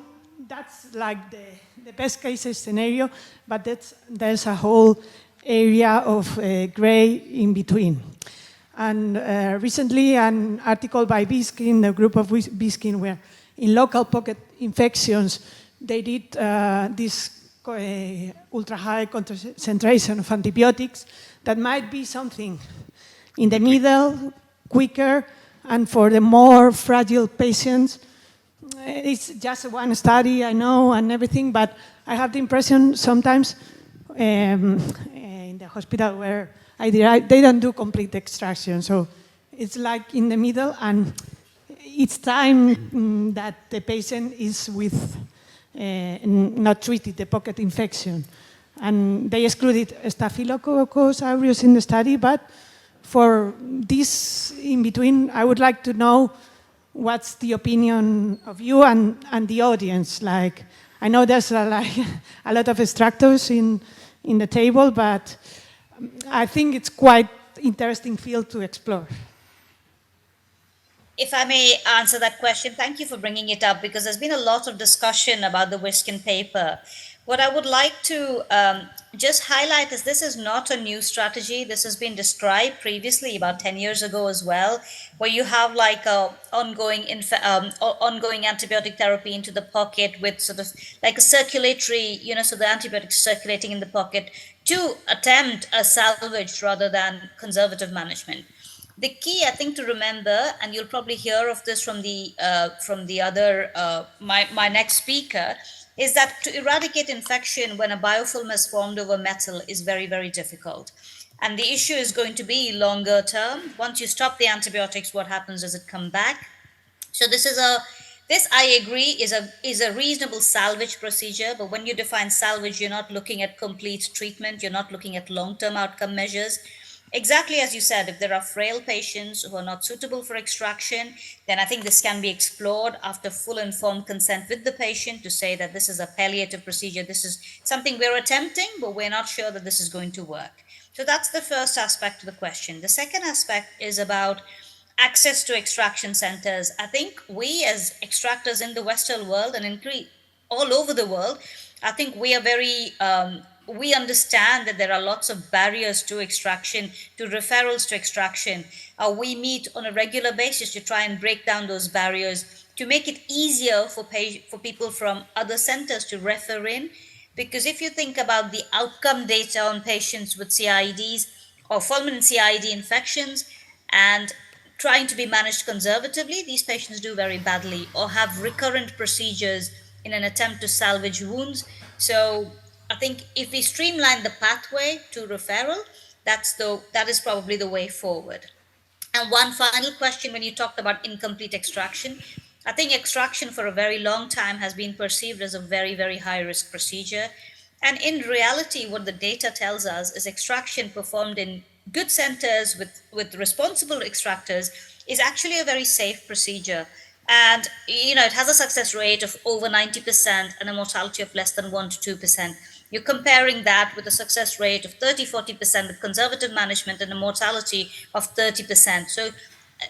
that's like the best case scenario, but there's a whole area of gray in between. And recently an article by Biskin, the group of Biskin, where in local pocket infections, they did this ultra-high concentration of antibiotics that might be something in the middle, quicker, and for the more fragile patients. It's just one study, I know, and everything, but I have the impression sometimes in the hospital where I derive, they don't do complete extraction. So it's like in the middle, and it's time that the patient is with not treated, the pocket infection. And they excluded Staphylococcus aureus in the study, but for this in between, I would like to know what's the opinion of you and the audience. Like, I know there's a lot of extractors in the table, but I think it's quite interesting field to explore. If I may answer that question, thank you for bringing it up, because there's been a lot of discussion about the Wiskin paper. What I would like to just highlight is this is not a new strategy. This has been described previously about 10 years ago as well, where you have like a ongoing antibiotic therapy into the pocket with sort of like a circulatory, so the antibiotics circulating in the pocket to attempt a salvage rather than conservative management. The key, I think, to remember, and you'll probably hear of this from the other my next speaker, is that to eradicate infection when a biofilm has formed over metal is very, very difficult. And the issue is going to be longer term. Once you stop the antibiotics, what happens? Does it come back? So this This, I agree, is a reasonable salvage procedure, but when you define salvage, you're not looking at complete treatment, you're not looking at long-term outcome measures. Exactly as you said, if there are frail patients who are not suitable for extraction, then I think this can be explored after full informed consent with the patient to say that this is a palliative procedure, this is something we're attempting, but we're not sure that this is going to work. So that's the first aspect of the question. The second aspect is about access to extraction centers. I think we as extractors in the Western world and all over the world, I think we are very, we understand that there are lots of barriers to extraction, to referrals to extraction. We meet on a regular basis to try and break down those barriers, to make it easier for people from other centers to refer in. Because if you think about the outcome data on patients with CIEDs or fulminant CIED infections and trying to be managed conservatively, these patients do very badly or have recurrent procedures in an attempt to salvage wounds. So I think if we streamline the pathway to referral, that is probably the way forward. And one final question, when you talked about incomplete extraction, I think extraction for a very long time has been perceived as a very, very high risk procedure. And in reality, what the data tells us is extraction performed in good centers with responsible extractors is actually a very safe procedure. And, you know, it has a success rate of over 90% and a mortality of less than 1 to 2%. You're comparing that with a success rate of 30-40% with conservative management and a mortality of 30%. So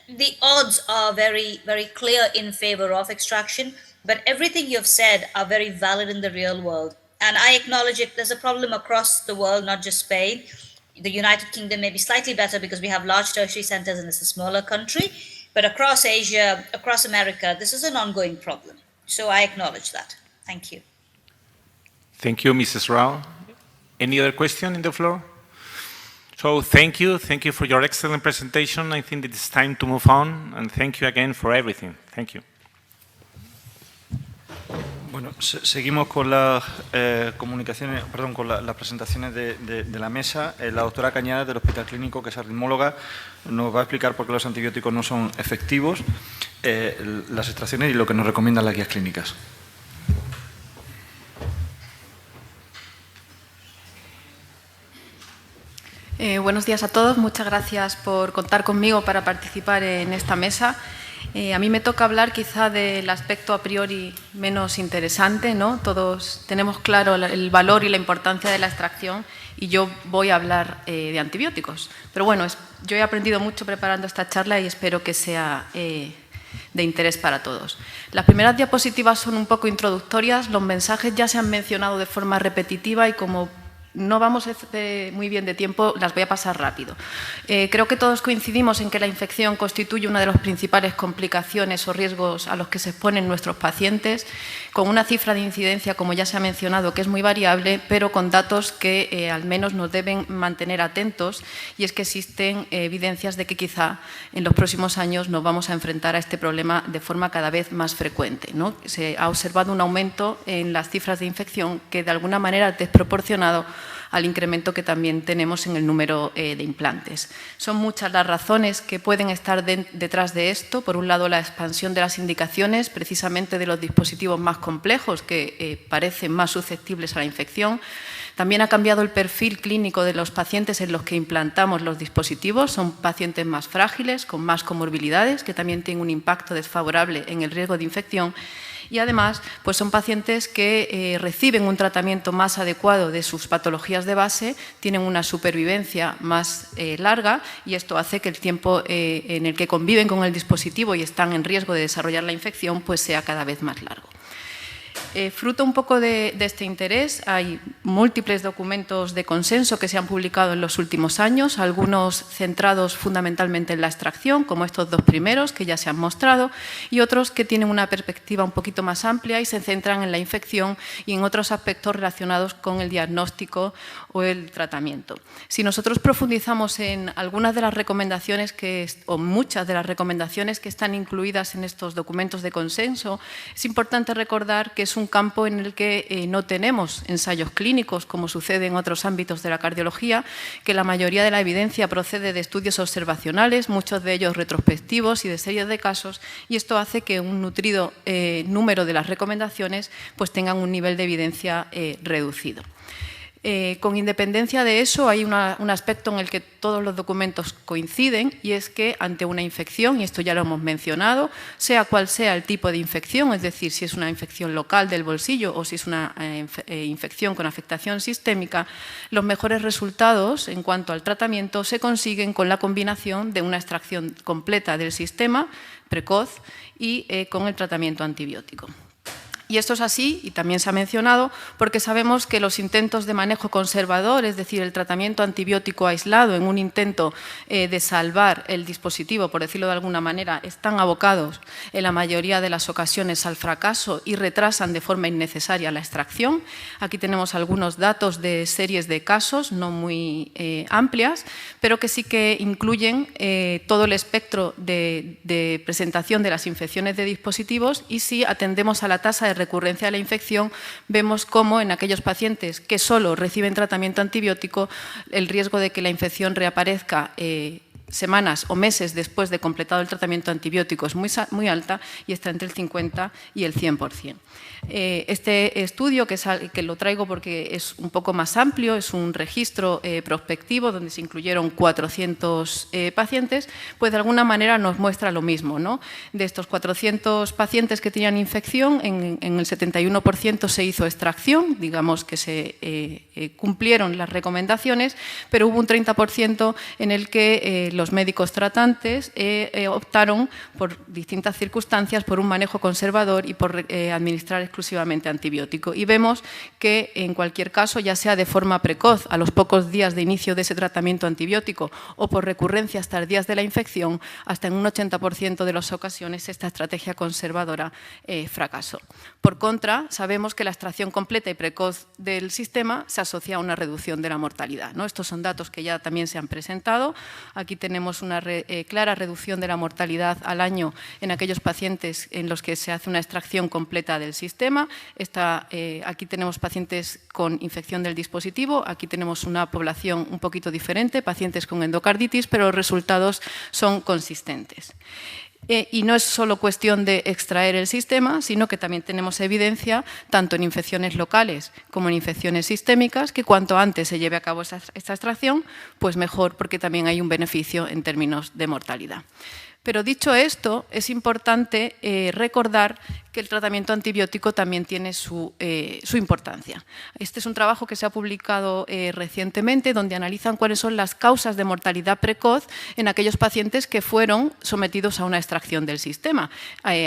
the odds are very, very clear in favor of extraction, but everything you've said are very valid in the real world. And I acknowledge it, there's a problem across the world, not just Spain. The United Kingdom may be slightly better because we have large tertiary centers and it's a smaller country, but across Asia, across America, this is an ongoing problem. So I acknowledge that. Thank you. Thank you, Mrs. Rao. Any other question in the floor? So thank you for your excellent presentation. I think it's time to move on, and thank you again for everything. Thank you. Bueno, seguimos con las comunicaciones, perdón, con las presentaciones de la mesa. La doctora Cañadas del Hospital Clínico, que es arritmóloga, nos va a explicar por qué los antibióticos no son efectivos, las extracciones y lo que nos recomiendan las guías clínicas. Buenos días a todos. Muchas gracias por contar conmigo para participar en esta mesa. A mí me toca hablar quizá del aspecto a priori menos interesante, ¿no? Todos tenemos claro el valor y la importancia de la extracción y yo voy a hablar de antibióticos. Pero bueno, yo he aprendido mucho preparando esta charla y espero que sea de interés para todos. Las primeras diapositivas son un poco introductorias, los mensajes ya se han mencionado de forma repetitiva y como no vamos muy bien de tiempo, las voy a pasar rápido. Creo que todos coincidimos en que la infección constituye una de las principales complicaciones o riesgos a los que se exponen nuestros pacientes, con una cifra de incidencia, como ya se ha mencionado, que es muy variable, pero con datos que al menos nos deben mantener atentos, y es que existen evidencias de que quizá en los próximos años nos vamos a enfrentar a este problema de forma cada vez más frecuente, ¿no? Se ha observado un aumento en las cifras de infección que de alguna manera es desproporcionado al incremento que también tenemos en el número de implantes. Son muchas las razones que pueden estar detrás de esto. Por un lado, la expansión de las indicaciones, precisamente de los dispositivos más complejos que parecen más susceptibles a la infección. También ha cambiado el perfil clínico de los pacientes en los que implantamos los dispositivos. Son pacientes más frágiles, con más comorbilidades, que también tienen un impacto desfavorable en el riesgo de infección. Y además, pues son pacientes que reciben un tratamiento más adecuado de sus patologías de base, tienen una supervivencia más larga y esto hace que el tiempo en el que conviven con el dispositivo y están en riesgo de desarrollar la infección pues sea cada vez más largo. Fruto un poco de este interés, hay múltiples documentos de consenso que se han publicado en los últimos años, algunos centrados fundamentalmente en la extracción, como estos dos primeros que ya se han mostrado, y otros que tienen una perspectiva un poquito más amplia y se centran en la infección y en otros aspectos relacionados con el diagnóstico o el tratamiento. Si nosotros profundizamos en algunas de las recomendaciones o muchas de las recomendaciones que están incluidas en estos documentos de consenso, es importante recordar que que es un campo en el que no tenemos ensayos clínicos, como sucede en otros ámbitos de la cardiología, que la mayoría de la evidencia procede de estudios observacionales, muchos de ellos retrospectivos y de series de casos, y esto hace que un nutrido número de las recomendaciones pues tengan un nivel de evidencia reducido. Con independencia de eso, hay un aspecto en el que todos los documentos coinciden, y es que ante una infección, y esto ya lo hemos mencionado, sea cual sea el tipo de infección, es decir, si es una infección local del bolsillo o si es una infección con afectación sistémica, los mejores resultados en cuanto al tratamiento se consiguen con la combinación de una extracción completa del sistema precoz y con el tratamiento antibiótico. Y esto es así, y también se ha mencionado, porque sabemos que los intentos de manejo conservador, es decir, el tratamiento antibiótico aislado en un intento de salvar el dispositivo, por decirlo de alguna manera, están abocados en la mayoría de las ocasiones al fracaso y retrasan de forma innecesaria la extracción. Aquí tenemos algunos datos de series de casos, no muy amplias, pero que sí que incluyen todo el espectro de presentación de las infecciones de dispositivos, y si atendemos a la tasa de recurrencia de la infección, vemos cómo en aquellos pacientes que solo reciben tratamiento antibiótico, el riesgo de que la infección reaparezca semanas o meses después de completado el tratamiento antibiótico es muy alta, y está entre el 50 y el 100%. Este estudio, que lo traigo porque es un poco más amplio, es un registro prospectivo donde se incluyeron 400 pacientes, pues de alguna manera nos muestra lo mismo, ¿no? De estos 400 pacientes que tenían infección, en el 71% se hizo extracción, digamos que se cumplieron las recomendaciones, pero hubo un 30% en el que los médicos tratantes optaron, por distintas circunstancias, por un manejo conservador y por administrar exclusivamente antibiótico. Y vemos que en cualquier caso, ya sea de forma precoz, a los pocos días de inicio de ese tratamiento antibiótico, o por recurrencias tardías de la infección, hasta en un 80% de las ocasiones esta estrategia conservadora fracasó. Por contra, sabemos que la extracción completa y precoz del sistema se asocia a una reducción de la mortalidad, ¿no? Estos son datos que ya también se han presentado. Aquí tenemos una clara reducción de la mortalidad al año en aquellos pacientes en los que se hace una extracción completa del sistema. Aquí tenemos pacientes con infección del dispositivo, aquí tenemos una población un poquito diferente, pacientes con endocarditis, pero los resultados son consistentes. Y no es solo cuestión de extraer el sistema, sino que también tenemos evidencia, tanto en infecciones locales como en infecciones sistémicas, que cuanto antes se lleve a cabo esta extracción, pues mejor, porque también hay un beneficio en términos de mortalidad. Pero dicho esto, es importante recordar que el tratamiento antibiótico también tiene su importancia. Este es un trabajo que se ha publicado recientemente, donde analizan cuáles son las causas de mortalidad precoz en aquellos pacientes que fueron sometidos a una extracción del sistema,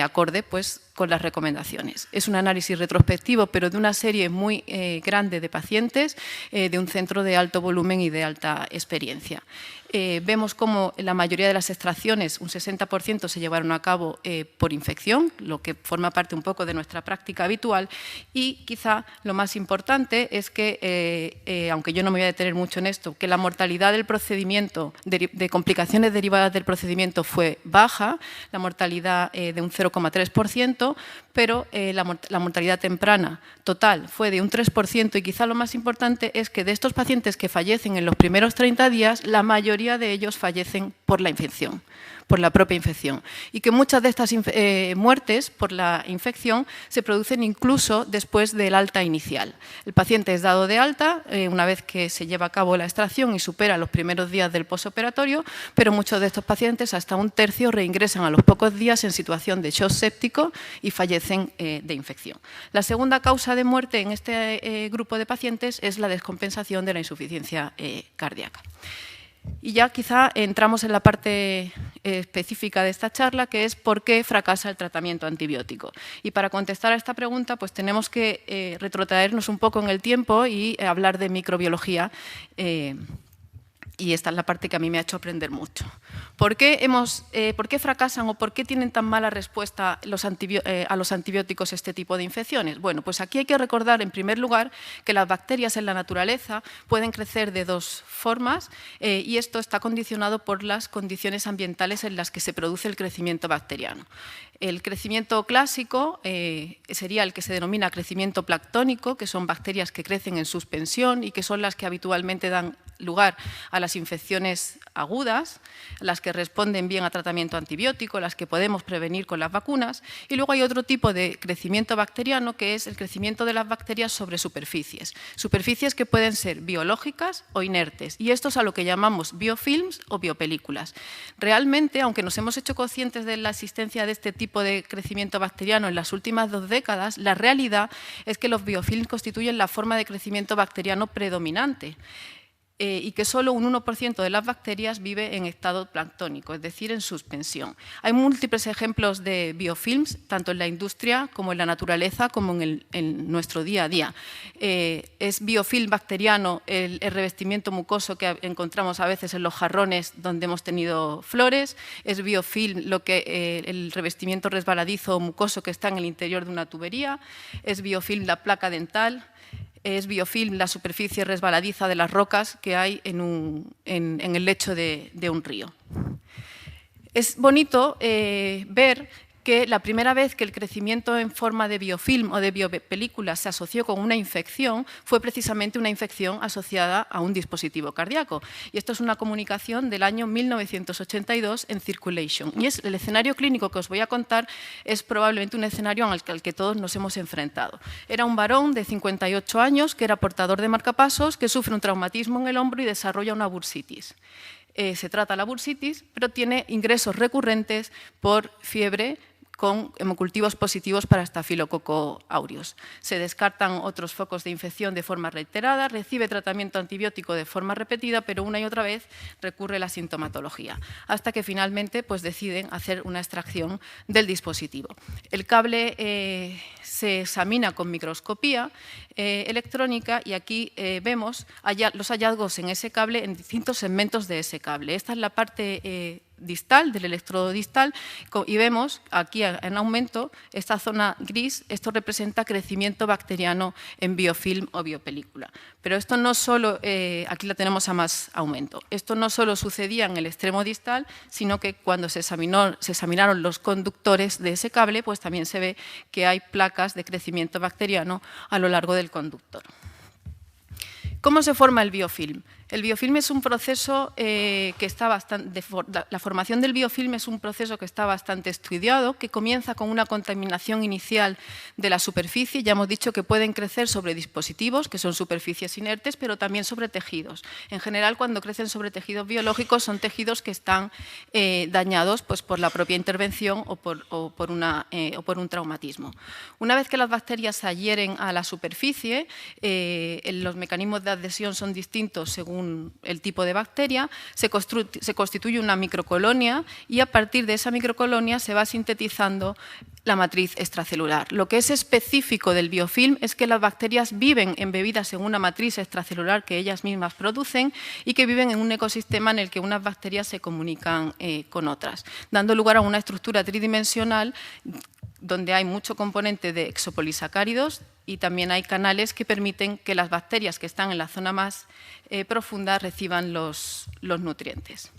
acorde pues, con las recomendaciones. Es un análisis retrospectivo, pero de una serie muy grande de pacientes, de un centro de alto volumen y de alta experiencia. Vemos cómo la mayoría de las extracciones, un 60%, se llevaron a cabo por infección, lo que forma parte un poco de nuestra práctica habitual, y quizá lo más importante es que, aunque yo no me voy a detener mucho en esto, que la mortalidad del procedimiento, de complicaciones derivadas del procedimiento fue baja, la mortalidad de un 0,3%, pero la mortalidad temprana total fue de un 3%, y quizá lo más importante es que de estos pacientes que fallecen en los primeros 30 días, la mayoría de ellos fallecen por la infección, por la propia infección, y que muchas de estas muertes por la infección se producen incluso después del alta inicial. El paciente es dado de alta una vez que se lleva a cabo la extracción y supera los primeros días del posoperatorio, pero muchos de estos pacientes, hasta un tercio, reingresan a los pocos días en situación de shock séptico y fallecen de infección. La segunda causa de muerte en este grupo de pacientes es la descompensación de la insuficiencia cardíaca. Y ya quizá entramos en la parte específica de esta charla, que es por qué fracasa el tratamiento antibiótico. Y para contestar a esta pregunta, pues tenemos que retrotraernos un poco en el tiempo y hablar de microbiología Y esta es la parte que a mí me ha hecho aprender mucho. ¿Por qué fracasan o por qué tienen tan mala respuesta a los antibióticos este tipo de infecciones? Bueno, pues aquí hay que recordar, en primer lugar, que las bacterias en la naturaleza pueden crecer de dos formas y esto está condicionado por las condiciones ambientales en las que se produce el crecimiento bacteriano. El crecimiento clásico sería el que se denomina crecimiento planctónico, que son bacterias que crecen en suspensión y que son las que habitualmente dan lugar a las infecciones agudas, las que responden bien a tratamiento antibiótico, las que podemos prevenir con las vacunas. Y luego hay otro tipo de crecimiento bacteriano, que es el crecimiento de las bacterias sobre superficies. Superficies que pueden ser biológicas o inertes. Y esto es a lo que llamamos biofilms o biopelículas. Realmente, aunque nos hemos hecho conscientes de la existencia de este tipo de crecimiento bacteriano en las últimas 2 décadas, la realidad es que los biofilms constituyen la forma de crecimiento bacteriano predominante. Y que solo un 1% de las bacterias vive en estado planctónico, es decir, en suspensión. Hay múltiples ejemplos de biofilms, tanto en la industria como en la naturaleza, como en nuestro día a día. Es biofilm bacteriano el revestimiento mucoso que encontramos a veces en los jarrones donde hemos tenido flores, es biofilm el revestimiento resbaladizo o mucoso que está en el interior de una tubería, es biofilm la placa dental, es biofilm la superficie resbaladiza de las rocas que hay en el lecho de un río. Es bonito ver que la primera vez que el crecimiento en forma de biofilm o de biopelícula se asoció con una infección fue precisamente una infección asociada a un dispositivo cardíaco. Y esto es una comunicación del año 1982 en Circulation. Y el escenario clínico que os voy a contar es probablemente un escenario al que todos nos hemos enfrentado. Era un varón de 58 años que era portador de marcapasos, que sufre un traumatismo en el hombro y desarrolla una bursitis. Se trata la bursitis, pero tiene ingresos recurrentes por fiebre, con hemocultivos positivos para Staphylococcus aureus. Se descartan otros focos de infección de forma reiterada, recibe tratamiento antibiótico de forma repetida, pero una y otra vez recurre a la sintomatología, hasta que finalmente pues, deciden hacer una extracción del dispositivo. El cable se examina con microscopía electrónica y aquí vemos los hallazgos en ese cable, en distintos segmentos de ese cable. Esta es la parte distal, del electrodo distal, y vemos aquí en aumento esta zona gris, esto representa crecimiento bacteriano en biofilm o biopelícula. Pero esto no solo, aquí la tenemos a más aumento, esto no solo sucedía en el extremo distal, sino que cuando se examinaron los conductores de ese cable, pues también se ve que hay placas de crecimiento bacteriano a lo largo del conductor. ¿Cómo se forma el biofilm? El biofilm es un proceso que está bastante... La formación del biofilm es un proceso que está bastante estudiado, que comienza con una contaminación inicial de la superficie. Ya hemos dicho que pueden crecer sobre dispositivos, que son superficies inertes, pero también sobre tejidos. En general, cuando crecen sobre tejidos biológicos, son tejidos que están dañados pues, por la propia intervención o por un traumatismo. Una vez que las bacterias se adhieren a la superficie, los mecanismos de adhesión son distintos según el tipo de bacteria, se constituye una microcolonia y a partir de esa microcolonia se va sintetizando la matriz extracelular. Lo que es específico del biofilm es que las bacterias viven embebidas en una matriz extracelular que ellas mismas producen y que viven en un ecosistema en el que unas bacterias se comunican con otras, dando lugar a una estructura tridimensional donde hay mucho componente de exopolisacáridos y también hay canales que permiten que las bacterias que están en la zona más profunda reciban los nutrientes.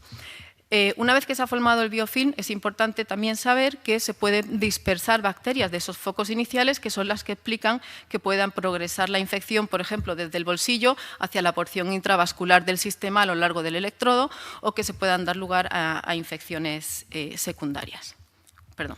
Una vez que se ha formado el biofilm, es importante también saber que se pueden dispersar bacterias de esos focos iniciales, que son las que explican que puedan progresar la infección, por ejemplo, desde el bolsillo hacia la porción intravascular del sistema a lo largo del electrodo, o que se puedan dar lugar a infecciones secundarias. Perdón.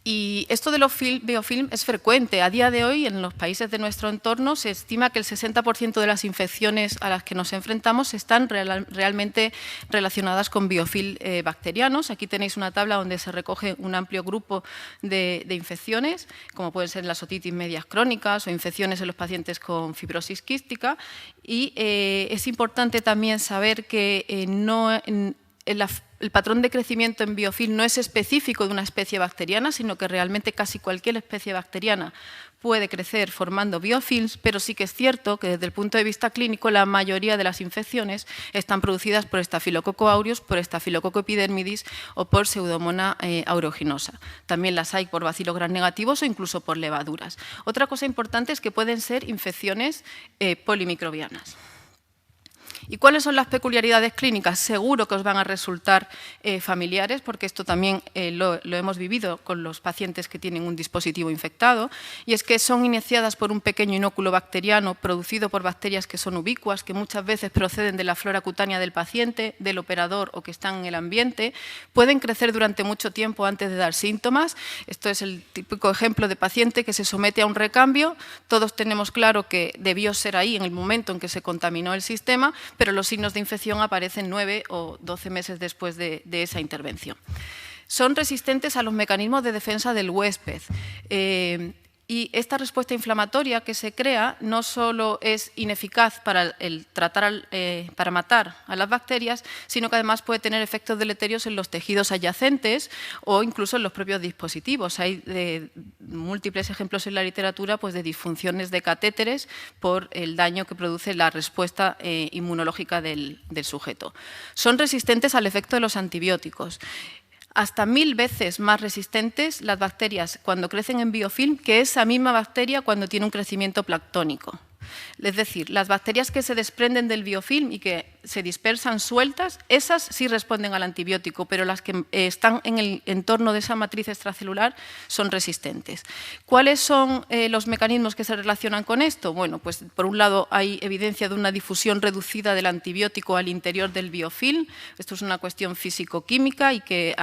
Y esto de los biofilm es frecuente. A día de hoy, en los países de nuestro entorno, se estima que el 60% de las infecciones a las que nos enfrentamos están realmente relacionadas con biofilm bacterianos. Aquí tenéis una tabla donde se recoge un amplio grupo de infecciones, como pueden ser las otitis medias crónicas o infecciones en los pacientes con fibrosis quística. Y es importante también saber que el patrón de crecimiento en biofilm no es específico de una especie bacteriana, sino que realmente casi cualquier especie bacteriana puede crecer formando biofilms, pero sí que es cierto que desde el punto de vista clínico la mayoría de las infecciones están producidas por Staphylococcus aureus, por Staphylococcus epidermidis o por Pseudomonas aeruginosa. También las hay por bacilos gram negativos o incluso por levaduras. Otra cosa importante es que pueden ser infecciones polimicrobianas. ¿Y cuáles son las peculiaridades clínicas? Seguro que os van a resultar familiares, porque esto también lo hemos vivido con los pacientes que tienen un dispositivo infectado, y es que son iniciadas por un pequeño inóculo bacteriano producido por bacterias que son ubicuas, que muchas veces proceden de la flora cutánea del paciente, del operador o que están en el ambiente. Pueden crecer durante mucho tiempo antes de dar síntomas. Esto es el típico ejemplo de paciente que se somete a un recambio. Todos tenemos claro que debió ser ahí en el momento en que se contaminó el sistema, pero los signos de infección aparecen 9 o 12 meses después de esa intervención. Son resistentes a los mecanismos de defensa del huésped. Y esta respuesta inflamatoria que se crea no solo es ineficaz para para matar a las bacterias, sino que además puede tener efectos deleterios en los tejidos adyacentes o incluso en los propios dispositivos. Hay múltiples ejemplos en la literatura pues, de disfunciones de catéteres por el daño que produce la respuesta inmunológica del sujeto. Son resistentes al efecto de los antibióticos. Hasta 1000 veces más resistentes las bacterias cuando crecen en biofilm que esa misma bacteria cuando tiene un crecimiento planctónico. Es decir, las bacterias que se desprenden del biofilm y que se dispersan sueltas, esas sí responden al antibiótico, pero las que están en el entorno de esa matriz extracelular son resistentes. ¿Cuáles son los mecanismos que se relacionan con esto? Bueno, pues por un lado hay evidencia de una difusión reducida del antibiótico al interior del biofilm. Esto es una cuestión físico-química y que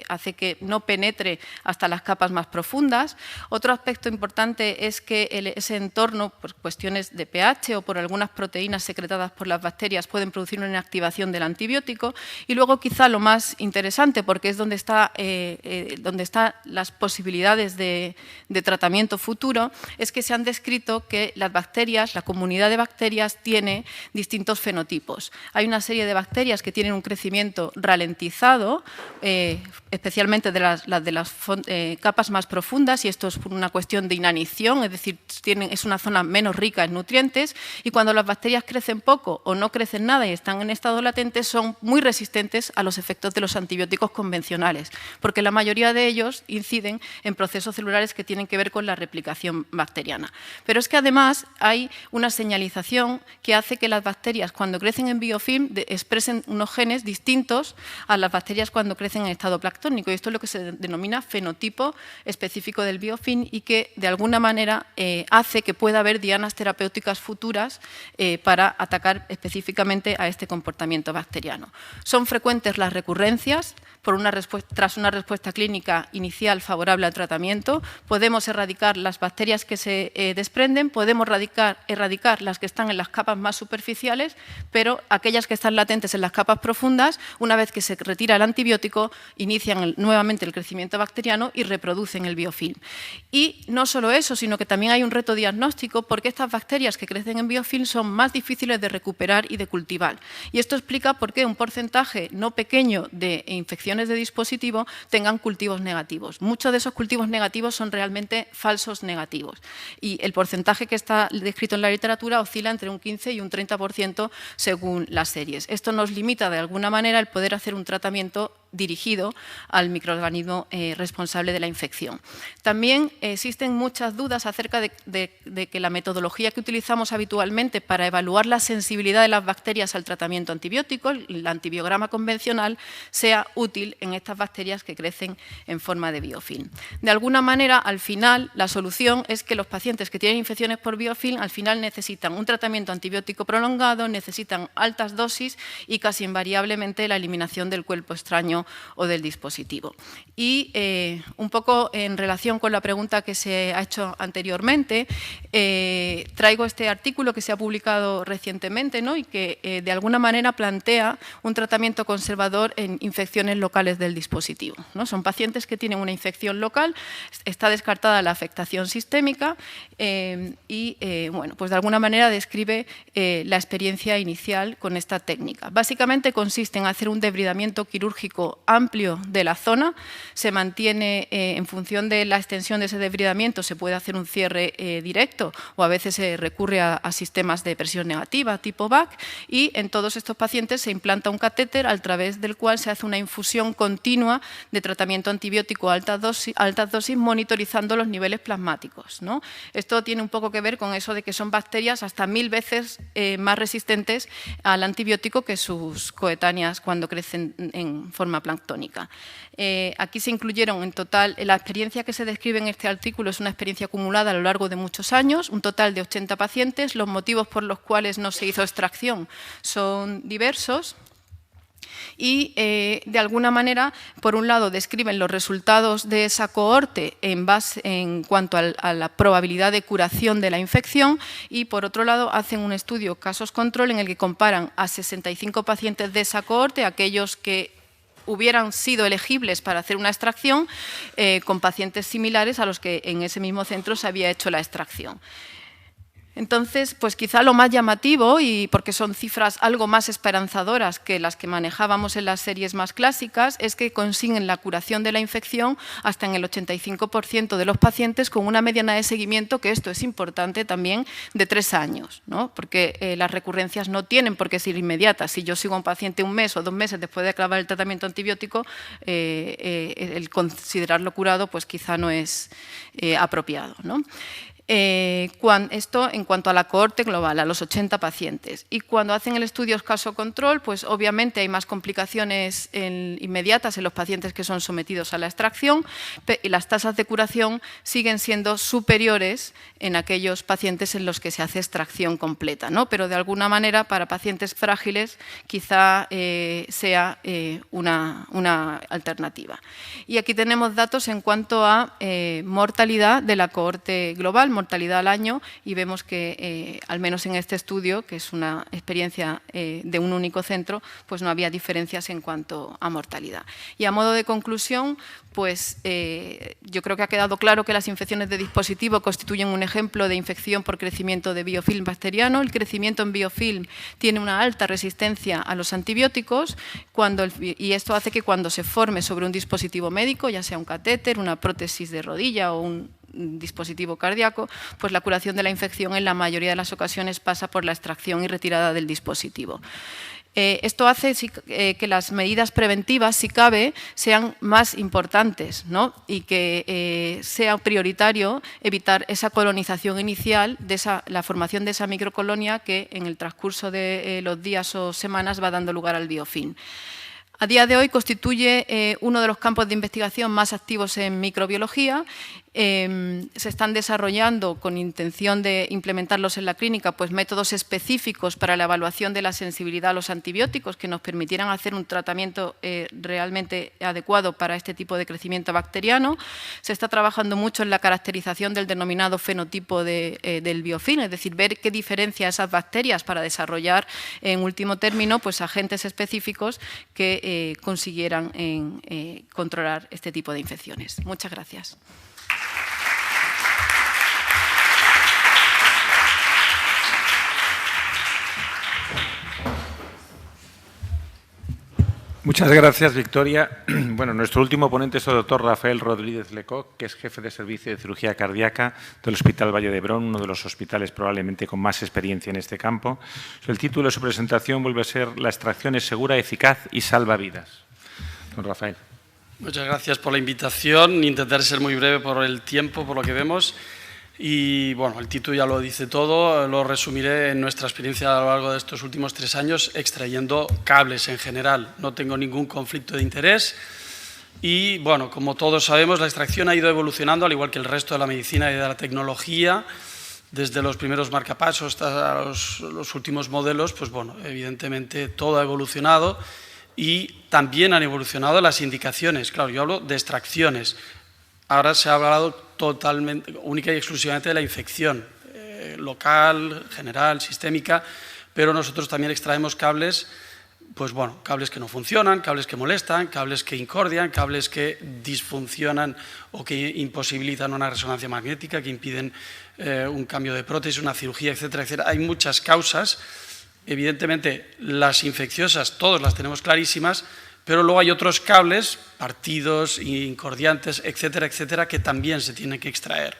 hace que no penetre hasta las capas más profundas. Otro aspecto importante es que ese entorno, por cuestiones de pH o por algunas proteínas secretadas por las bacterias, pueden producir una inactivación del antibiótico. Y luego quizá lo más interesante, porque es donde están las posibilidades de tratamiento futuro, es que se han descrito que las bacterias, la comunidad de bacterias tiene distintos fenotipos. Hay una serie de bacterias que tienen un crecimiento ralentizado, especialmente de las capas más profundas, y esto es por una cuestión de inanición, es decir, es una zona menos rica en nutrientes, y cuando las bacterias crecen poco o no crecen nada y están en estado latente, son muy resistentes a los efectos de los antibióticos convencionales, porque la mayoría de ellos inciden en procesos celulares que tienen que ver con la replicación bacteriana. Pero es que además hay una señalización que hace que las bacterias cuando crecen en biofilm expresen unos genes distintos a las bacterias cuando crecen en estado planctónico, y esto es lo que se denomina fenotipo específico del biofilm y que de alguna manera hace que pueda haber dianas terapéuticas futuras para atacar específicamente a este comportamiento bacteriano. Son frecuentes las recurrencias tras una respuesta clínica inicial favorable al tratamiento. Podemos erradicar las bacterias que se desprenden, podemos erradicar las que están en las capas más superficiales, pero aquellas que están latentes en las capas profundas, una vez que se retira el antibiótico, inician nuevamente el crecimiento bacteriano y reproducen el biofilm. Y no solo eso, sino que también hay un reto diagnóstico, porque estas bacterias que crecen en biofilm son más difíciles de recuperar y de cultivar. Y esto explica por qué un porcentaje no pequeño de infecciones de dispositivo tengan cultivos negativos. Muchos de esos cultivos negativos son realmente falsos negativos. Y el porcentaje que está descrito en la literatura oscila entre un 15 y un 30% según las series. Esto nos limita de alguna manera el poder hacer un tratamiento dirigido al microorganismo responsable de la infección. También existen muchas dudas acerca de que la metodología que utilizamos habitualmente para evaluar la sensibilidad de las bacterias al tratamiento antibiótico, el antibiograma convencional, sea útil en estas bacterias que crecen en forma de biofilm. De alguna manera, al final, la solución es que los pacientes que tienen infecciones por biofilm al final necesitan un tratamiento antibiótico prolongado, necesitan altas dosis y casi invariablemente la eliminación del cuerpo extraño órgano o del dispositivo. Y un poco en relación con la pregunta que se ha hecho anteriormente, traigo este artículo que se ha publicado recientemente, ¿no? Y que de alguna manera plantea un tratamiento conservador en infecciones locales del dispositivo, ¿no? Son pacientes que tienen una infección local, está descartada la afectación sistémica bueno, pues de alguna manera describe la experiencia inicial con esta técnica. Básicamente consiste en hacer un debridamiento quirúrgico amplio de la zona, se mantiene en función de la extensión de ese debridamiento, se puede hacer un cierre directo o a veces se recurre a sistemas de presión negativa tipo BAC, y en todos estos pacientes se implanta un catéter a través del cual se hace una infusión continua de tratamiento antibiótico a altas dosis monitorizando los niveles plasmáticos, ¿no? Esto tiene un poco que ver con eso de que son bacterias hasta 1000 veces más resistentes al antibiótico que sus coetáneas cuando crecen en forma planctónica. Aquí se incluyeron en total, la experiencia que se describe en este artículo es una experiencia acumulada a lo largo de muchos años, un total de 80 pacientes. Los motivos por los cuales no se hizo extracción son diversos. Y de alguna manera, por un lado, describen los resultados de esa cohorte en cuanto a la probabilidad de curación de la infección y, por otro lado, hacen un estudio casos control en el que comparan a 65 pacientes de esa cohorte, aquellos que hubieran sido elegibles para hacer una extracción, con pacientes similares a los que en ese mismo centro se había hecho la extracción. Entonces, pues quizá lo más llamativo, y porque son cifras algo más esperanzadoras que las que manejábamos en las series más clásicas, es que consiguen la curación de la infección hasta en el 85% de los pacientes con una mediana de seguimiento, que esto es importante también, de 3 años, ¿no? Porque las recurrencias no tienen por qué ser inmediatas. Si yo sigo a un paciente 1 mes o 2 meses después de acabar el tratamiento antibiótico, el considerarlo curado pues quizá no es apropiado, ¿no? Esto en cuanto a la cohorte global, a los 80 pacientes. Y cuando hacen el estudio caso control, pues obviamente hay más complicaciones inmediatas en los pacientes que son sometidos a la extracción y las tasas de curación siguen siendo superiores en aquellos pacientes en los que se hace extracción completa, ¿no? Pero de alguna manera para pacientes frágiles quizá sea una alternativa. Y aquí tenemos datos en cuanto a mortalidad de la cohorte global, mortalidad al año, y vemos que al menos en este estudio, que es una experiencia de un único centro, pues no había diferencias en cuanto a mortalidad. Y a modo de conclusión, pues yo creo que ha quedado claro que las infecciones de dispositivo constituyen un ejemplo de infección por crecimiento de biofilm bacteriano. El crecimiento en biofilm tiene una alta resistencia a los antibióticos y esto hace que cuando se forme sobre un dispositivo médico, ya sea un catéter, una prótesis de rodilla o un dispositivo cardíaco, pues la curación de la infección en la mayoría de las ocasiones pasa por la extracción y retirada del dispositivo. Esto hace que las medidas preventivas, si cabe, sean más importantes, ¿no? Y que sea prioritario evitar esa colonización inicial, la formación de esa microcolonia que en el transcurso de los días o semanas va dando lugar al biofilm. A día de hoy constituye uno de los campos de investigación más activos en microbiología. Se están desarrollando con intención de implementarlos en la clínica pues métodos específicos para la evaluación de la sensibilidad a los antibióticos que nos permitieran hacer un tratamiento realmente adecuado para este tipo de crecimiento bacteriano. Se está trabajando mucho en la caracterización del denominado fenotipo del biofilm, es decir, ver qué diferencia esas bacterias para desarrollar en último término pues agentes específicos que consiguieran controlar este tipo de infecciones. Muchas gracias. Muchas gracias, Victoria. Bueno, nuestro último ponente es el doctor Rafael Rodríguez Lecoq, que es jefe de servicio de cirugía cardíaca del Hospital Valle de Hebrón, uno de los hospitales probablemente con más experiencia en este campo. El título de su presentación vuelve a ser «La extracción es segura, eficaz y salva vidas». Don Rafael. Muchas gracias por la invitación. Intentaré ser muy breve por el tiempo, por lo que vemos. Y bueno, el título ya lo dice todo, lo resumiré en nuestra experiencia a lo largo de estos últimos 3 años extrayendo cables en general. No tengo ningún conflicto de interés y bueno, como todos sabemos, la extracción ha ido evolucionando al igual que el resto de la medicina y de la tecnología, desde los primeros marcapasos hasta los últimos modelos, pues bueno, evidentemente todo ha evolucionado y también han evolucionado las indicaciones. Claro, yo hablo de extracciones. Ahora se ha hablado totalmente, única y exclusivamente de la infección local, general, sistémica, pero nosotros también extraemos cables, pues bueno, cables que no funcionan, cables que molestan, cables que incordian, cables que disfuncionan o que imposibilitan una resonancia magnética, que impiden un cambio de prótesis, una cirugía, etcétera, etcétera. Hay muchas causas. Evidentemente, las infecciosas, todas las tenemos clarísimas, pero luego hay otros cables, partidos, incordiantes, etcétera, etcétera, que también se tienen que extraer.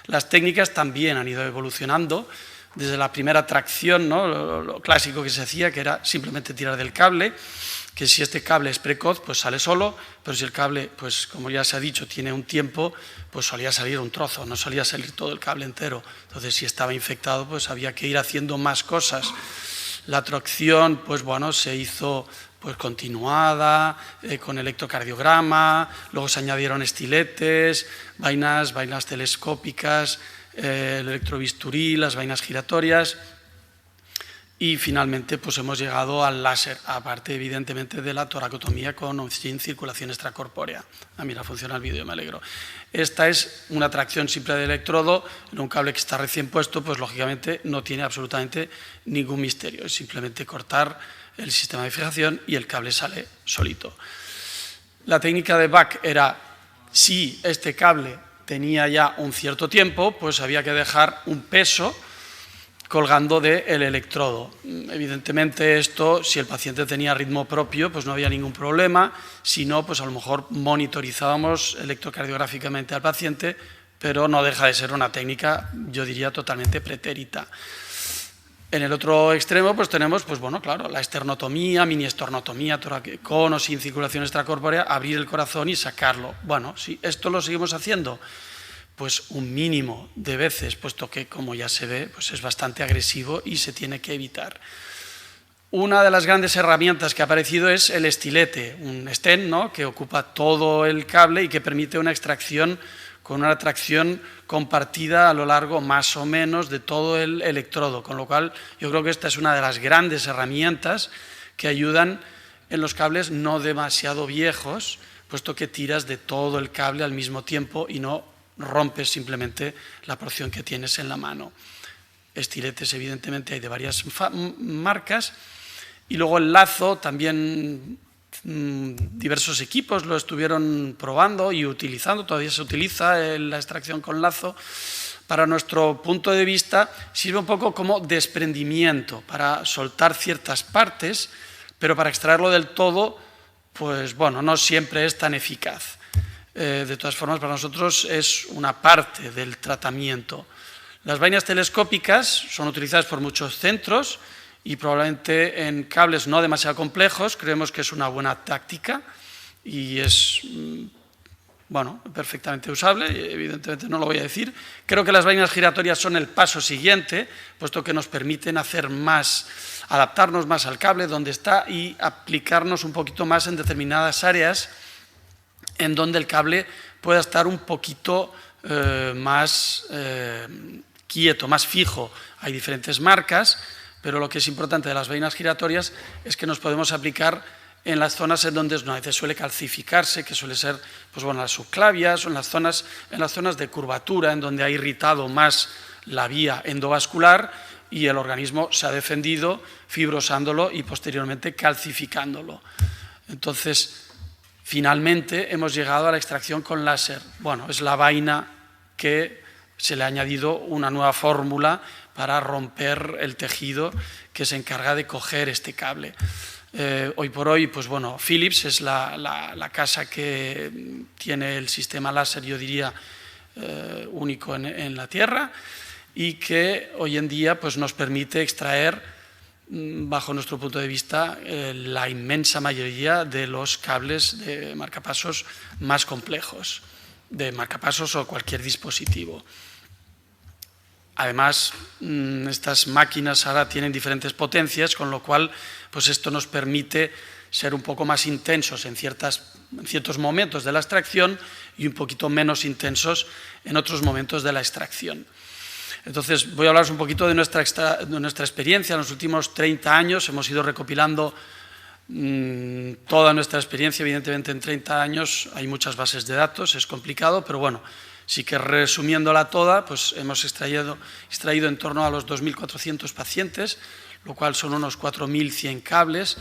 Las técnicas también han ido evolucionando, desde la primera tracción, ¿no? Lo clásico que se hacía, que era simplemente tirar del cable, que si este cable es precoz, pues sale solo, pero si el cable, pues como ya se ha dicho, tiene un tiempo, pues solía salir un trozo, no solía salir todo el cable entero. Entonces, si estaba infectado, pues había que ir haciendo más cosas. La tracción, pues bueno, se hizo pues continuada, con electrocardiograma, luego se añadieron estiletes, vainas telescópicas, el electrobisturí, las vainas giratorias, y finalmente pues hemos llegado al láser, aparte evidentemente de la toracotomía con o sin circulación extracorpórea. Mira, funciona el vídeo, me alegro. Esta es una tracción simple de electrodo en un cable que está recién puesto, pues lógicamente no tiene absolutamente ningún misterio, es simplemente cortar el sistema de fijación y el cable sale solito. La técnica de Bach era, si este cable tenía ya un cierto tiempo, pues había que dejar un peso colgando del electrodo. Evidentemente esto, si el paciente tenía ritmo propio, pues no había ningún problema, si no, pues a lo mejor monitorizábamos electrocardiográficamente al paciente, pero no deja de ser una técnica, yo diría, totalmente pretérita. En el otro extremo pues tenemos, pues bueno, claro, la esternotomía, mini estornotomía, con o sin circulación extracorpórea, abrir el corazón y sacarlo. Bueno, si esto lo seguimos haciendo, pues un mínimo de veces, puesto que, como ya se ve, pues es bastante agresivo y se tiene que evitar. Una de las grandes herramientas que ha aparecido es el estilete, un stent, ¿no?, que ocupa todo el cable y que permite una extracción con una tracción compartida a lo largo más o menos de todo el electrodo, con lo cual yo creo que esta es una de las grandes herramientas que ayudan en los cables no demasiado viejos, puesto que tiras de todo el cable al mismo tiempo y no rompes simplemente la porción que tienes en la mano. Estiletes evidentemente hay de varias marcas, y luego el lazo también. Diversos equipos lo estuvieron probando y utilizando, todavía se utiliza la extracción con lazo. Para nuestro punto de vista sirve un poco como desprendimiento, para soltar ciertas partes, pero para extraerlo del todo, pues bueno, no siempre es tan eficaz. De todas formas, para nosotros es una parte del tratamiento. Las vainas telescópicas son utilizadas por muchos centros, y probablemente en cables no demasiado complejos creemos que es una buena táctica y es, bueno, perfectamente usable, evidentemente no lo voy a decir. Creo que las vainas giratorias son el paso siguiente, puesto que nos permiten hacer más, adaptarnos más al cable donde está y aplicarnos un poquito más en determinadas áreas en donde el cable pueda estar un poquito más quieto, más fijo. Hay diferentes marcas, pero lo que es importante de las vainas giratorias es que nos podemos aplicar en las zonas en donde no suele calcificarse, que suele ser, pues bueno, las subclavias, o en las zonas de curvatura, en donde ha irritado más la vía endovascular y el organismo se ha defendido fibrosándolo y posteriormente calcificándolo. Entonces, finalmente hemos llegado a la extracción con láser. Bueno, es la vaina que se le ha añadido una nueva fórmula para romper el tejido que se encarga de coger este cable. Hoy por hoy, pues bueno, Philips es la casa que tiene el sistema láser, yo diría, único en la Tierra, y que hoy en día pues, nos permite extraer, bajo nuestro punto de vista, la inmensa mayoría de los cables de marcapasos más complejos, de marcapasos o cualquier dispositivo. Además, estas máquinas ahora tienen diferentes potencias, con lo cual pues esto nos permite ser un poco más intensos en ciertos momentos de la extracción y un poquito menos intensos en otros momentos de la extracción. Entonces, voy a hablaros un poquito de nuestra experiencia. En los últimos 30 años hemos ido recopilando Toda nuestra experiencia, evidentemente en 30 años hay muchas bases de datos, es complicado, pero bueno, sí que resumiéndola toda, pues hemos extraído en torno a los 2.400 pacientes, lo cual son unos 4.100 cables,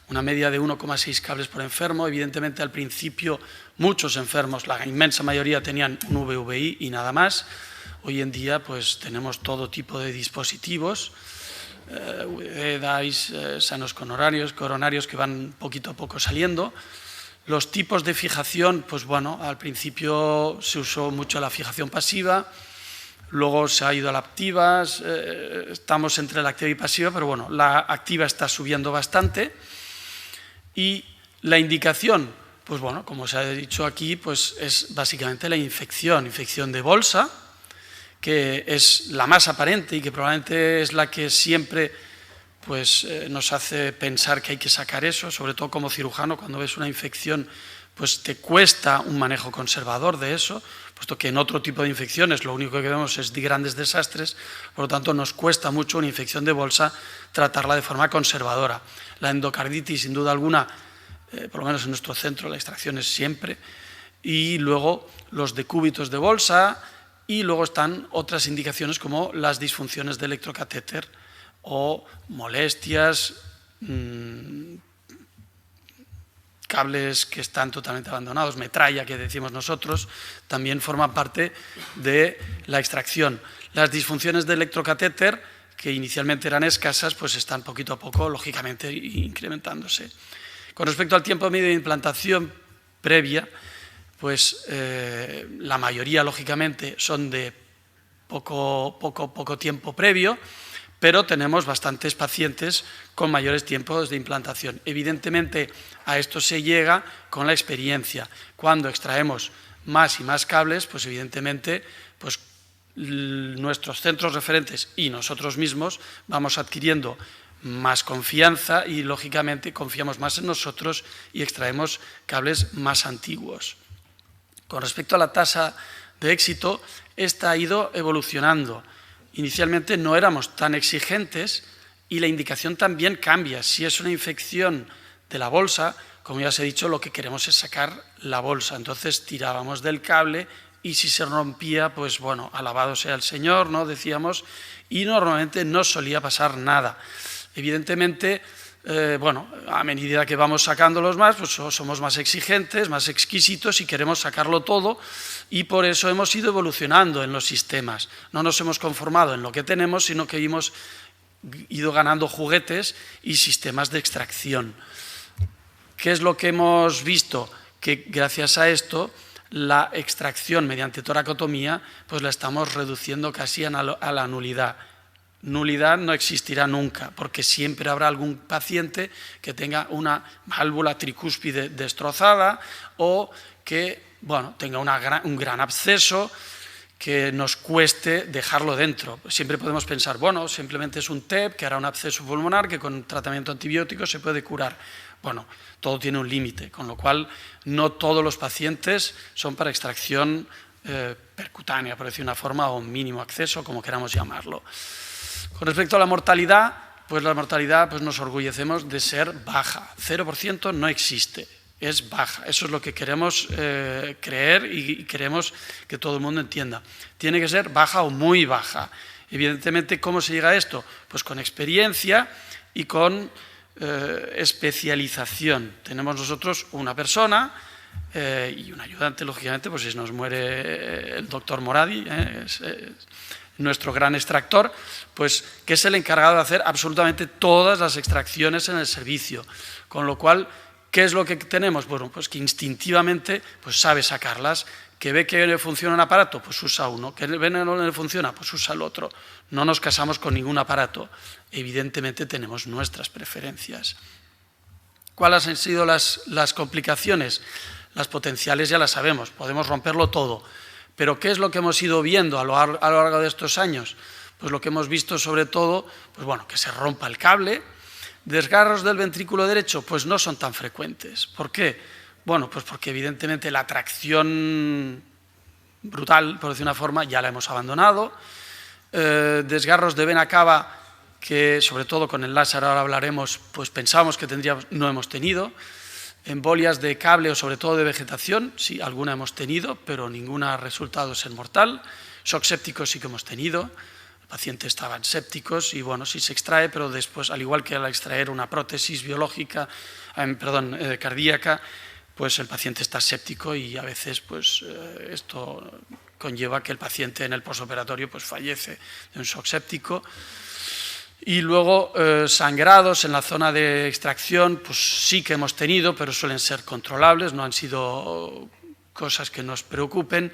una media de 1,6 cables por enfermo. Evidentemente al principio muchos enfermos, la inmensa mayoría tenían un VVI y nada más. Hoy en día pues tenemos todo tipo de dispositivos, DICE, sanos coronarios que van poquito a poco saliendo. Los tipos de fijación, pues bueno, al principio se usó mucho la fijación pasiva, luego se ha ido a la activa, estamos entre la activa y pasiva, pero bueno, la activa está subiendo bastante. Y la indicación, pues bueno, como se ha dicho aquí, pues es básicamente la infección de bolsa, que es la más aparente y que probablemente es la que siempre pues, nos hace pensar que hay que sacar eso, sobre todo como cirujano, cuando ves una infección, pues te cuesta un manejo conservador de eso, puesto que en otro tipo de infecciones lo único que vemos es grandes desastres, por lo tanto nos cuesta mucho una infección de bolsa tratarla de forma conservadora. La endocarditis, sin duda alguna, por lo menos en nuestro centro, la extracción es siempre, y luego los decúbitos de bolsa, y luego están otras indicaciones como las disfunciones de electrocatéter o molestias, cables que están totalmente abandonados, metralla que decimos nosotros, también forman parte de la extracción. Las disfunciones de electrocatéter, que inicialmente eran escasas, pues están poquito a poco, lógicamente, incrementándose. Con respecto al tiempo medio de implantación previa, pues la mayoría, lógicamente, son de poco tiempo previo, pero tenemos bastantes pacientes con mayores tiempos de implantación. Evidentemente, a esto se llega con la experiencia. Cuando extraemos más y más cables, pues evidentemente, pues nuestros centros referentes y nosotros mismos vamos adquiriendo más confianza y, lógicamente, confiamos más en nosotros y extraemos cables más antiguos. Con respecto a la tasa de éxito, esta ha ido evolucionando. Inicialmente no éramos tan exigentes y la indicación también cambia. Si es una infección de la bolsa, como ya os he dicho, lo que queremos es sacar la bolsa. Entonces tirábamos del cable y si se rompía, pues bueno, alabado sea el Señor, ¿no? Decíamos, y normalmente no solía pasar nada. Evidentemente, bueno, a medida que vamos sacándolos más, pues somos más exigentes, más exquisitos y queremos sacarlo todo, y por eso hemos ido evolucionando en los sistemas. No nos hemos conformado en lo que tenemos, sino que hemos ido ganando juguetes y sistemas de extracción. ¿Qué es lo que hemos visto? Que gracias a esto la extracción mediante toracotomía pues la estamos reduciendo casi a la nulidad. Nulidad no existirá nunca, porque siempre habrá algún paciente que tenga una válvula tricúspide destrozada o que bueno, tenga un gran absceso que nos cueste dejarlo dentro. Siempre podemos pensar, bueno, simplemente es un TEP que hará un absceso pulmonar que con tratamiento antibiótico se puede curar. Bueno, todo tiene un límite, con lo cual no todos los pacientes son para extracción percutánea, por decir una forma, o mínimo acceso, como queramos llamarlo. Con respecto a la mortalidad, pues nos orgullecemos de ser baja. 0% no existe, es baja. Eso es lo que queremos creer y queremos que todo el mundo entienda. Tiene que ser baja o muy baja. Evidentemente, ¿cómo se llega a esto? Pues con experiencia y con especialización. Tenemos nosotros una persona y un ayudante, lógicamente, pues si nos muere el doctor Moradi, es nuestro gran extractor, pues que es el encargado de hacer absolutamente todas las extracciones en el servicio. Con lo cual, ¿qué es lo que tenemos? Bueno, pues que instintivamente pues sabe sacarlas, que ve que le funciona un aparato, pues usa uno, que ve que no le funciona, pues usa el otro. No nos casamos con ningún aparato. Evidentemente tenemos nuestras preferencias. ¿Cuáles han sido las complicaciones? Las potenciales ya las sabemos, podemos romperlo todo. Pero ¿qué es lo que hemos ido viendo a lo largo de estos años? Pues lo que hemos visto sobre todo, pues bueno, que se rompa el cable. Desgarros del ventrículo derecho, pues no son tan frecuentes. ¿Por qué? Bueno, pues porque evidentemente la tracción brutal, por decir una forma, ya la hemos abandonado. Desgarros de vena cava, que sobre todo con el láser, ahora hablaremos, pues pensábamos que tendríamos, no hemos tenido. Embolias de cable o sobre todo de vegetación, sí, alguna hemos tenido, pero ninguna ha resultado ser mortal. Shock sépticos sí que hemos tenido. El paciente estaban sépticos y bueno, sí se extrae, pero después, al igual que al extraer una prótesis biológica, cardíaca, pues el paciente está séptico y a veces pues esto conlleva que el paciente en el postoperatorio pues fallece de un shock séptico. Y luego sangrados en la zona de extracción, pues sí que hemos tenido, pero suelen ser controlables, no han sido cosas que nos preocupen.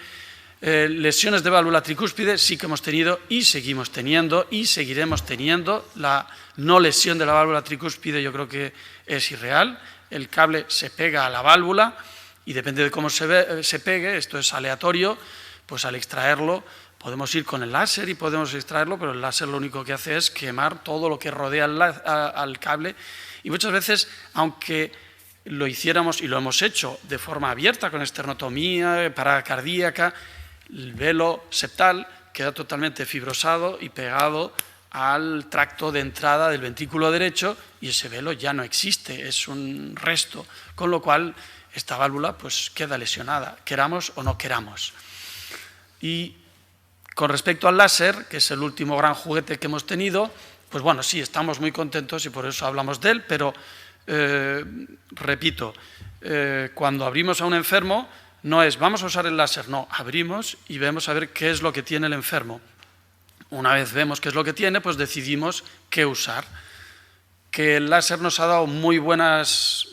Lesiones de válvula tricúspide sí que hemos tenido y seguimos teniendo y seguiremos teniendo. La no lesión de la válvula tricúspide yo creo que es irreal. El cable se pega a la válvula y depende de cómo se pegue, esto es aleatorio, pues al extraerlo podemos ir con el láser y podemos extraerlo, pero el láser lo único que hace es quemar todo lo que rodea al cable y muchas veces, aunque lo hiciéramos y lo hemos hecho de forma abierta con esternotomía, parada cardíaca, el velo septal queda totalmente fibrosado y pegado al tracto de entrada del ventrículo derecho y ese velo ya no existe, es un resto, con lo cual esta válvula pues queda lesionada, queramos o no queramos. Y con respecto al láser, que es el último gran juguete que hemos tenido, pues bueno, sí, estamos muy contentos y por eso hablamos de él, pero repito, cuando abrimos a un enfermo, no es vamos a usar el láser, no, abrimos y vemos a ver qué es lo que tiene el enfermo. Una vez vemos qué es lo que tiene, pues decidimos qué usar. Que el láser nos ha dado muy buenas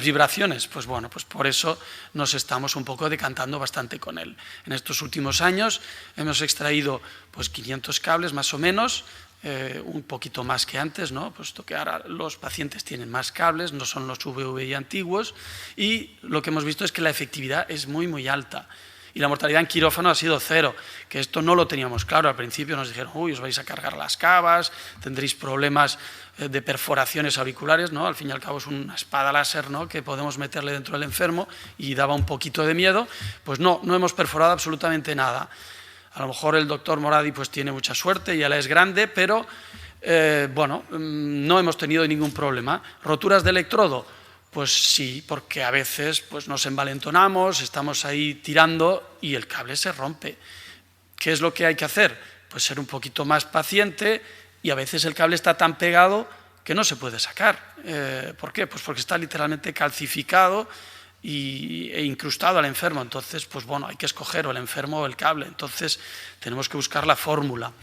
vibraciones, pues bueno, pues por eso nos estamos un poco decantando bastante con él. En estos últimos años hemos extraído pues 500 cables más o menos, un poquito más que antes, ¿no? Puesto que ahora los pacientes tienen más cables, no son los VVI antiguos, y lo que hemos visto es que la efectividad es muy alta. Y la mortalidad en quirófano ha sido 0, que esto no lo teníamos claro. Al principio nos dijeron, uy, os vais a cargar las cavas, tendréis problemas de perforaciones auriculares, ¿no? Al fin y al cabo es una espada láser, ¿no? Que podemos meterle dentro del enfermo y daba un poquito de miedo. Pues no hemos perforado absolutamente nada. A lo mejor el doctor Moradi pues tiene mucha suerte, ya la es grande, pero bueno, no hemos tenido ningún problema. ¿Roturas de electrodo? Pues sí, porque a veces pues nos envalentonamos, estamos ahí tirando y el cable se rompe. ¿Qué es lo que hay que hacer? Pues ser un poquito más paciente y a veces el cable está tan pegado que no se puede sacar. ¿Por qué? Pues porque está literalmente calcificado e incrustado al enfermo. Entonces, pues bueno, hay que escoger o el enfermo o el cable. Entonces, tenemos que buscar la fórmula.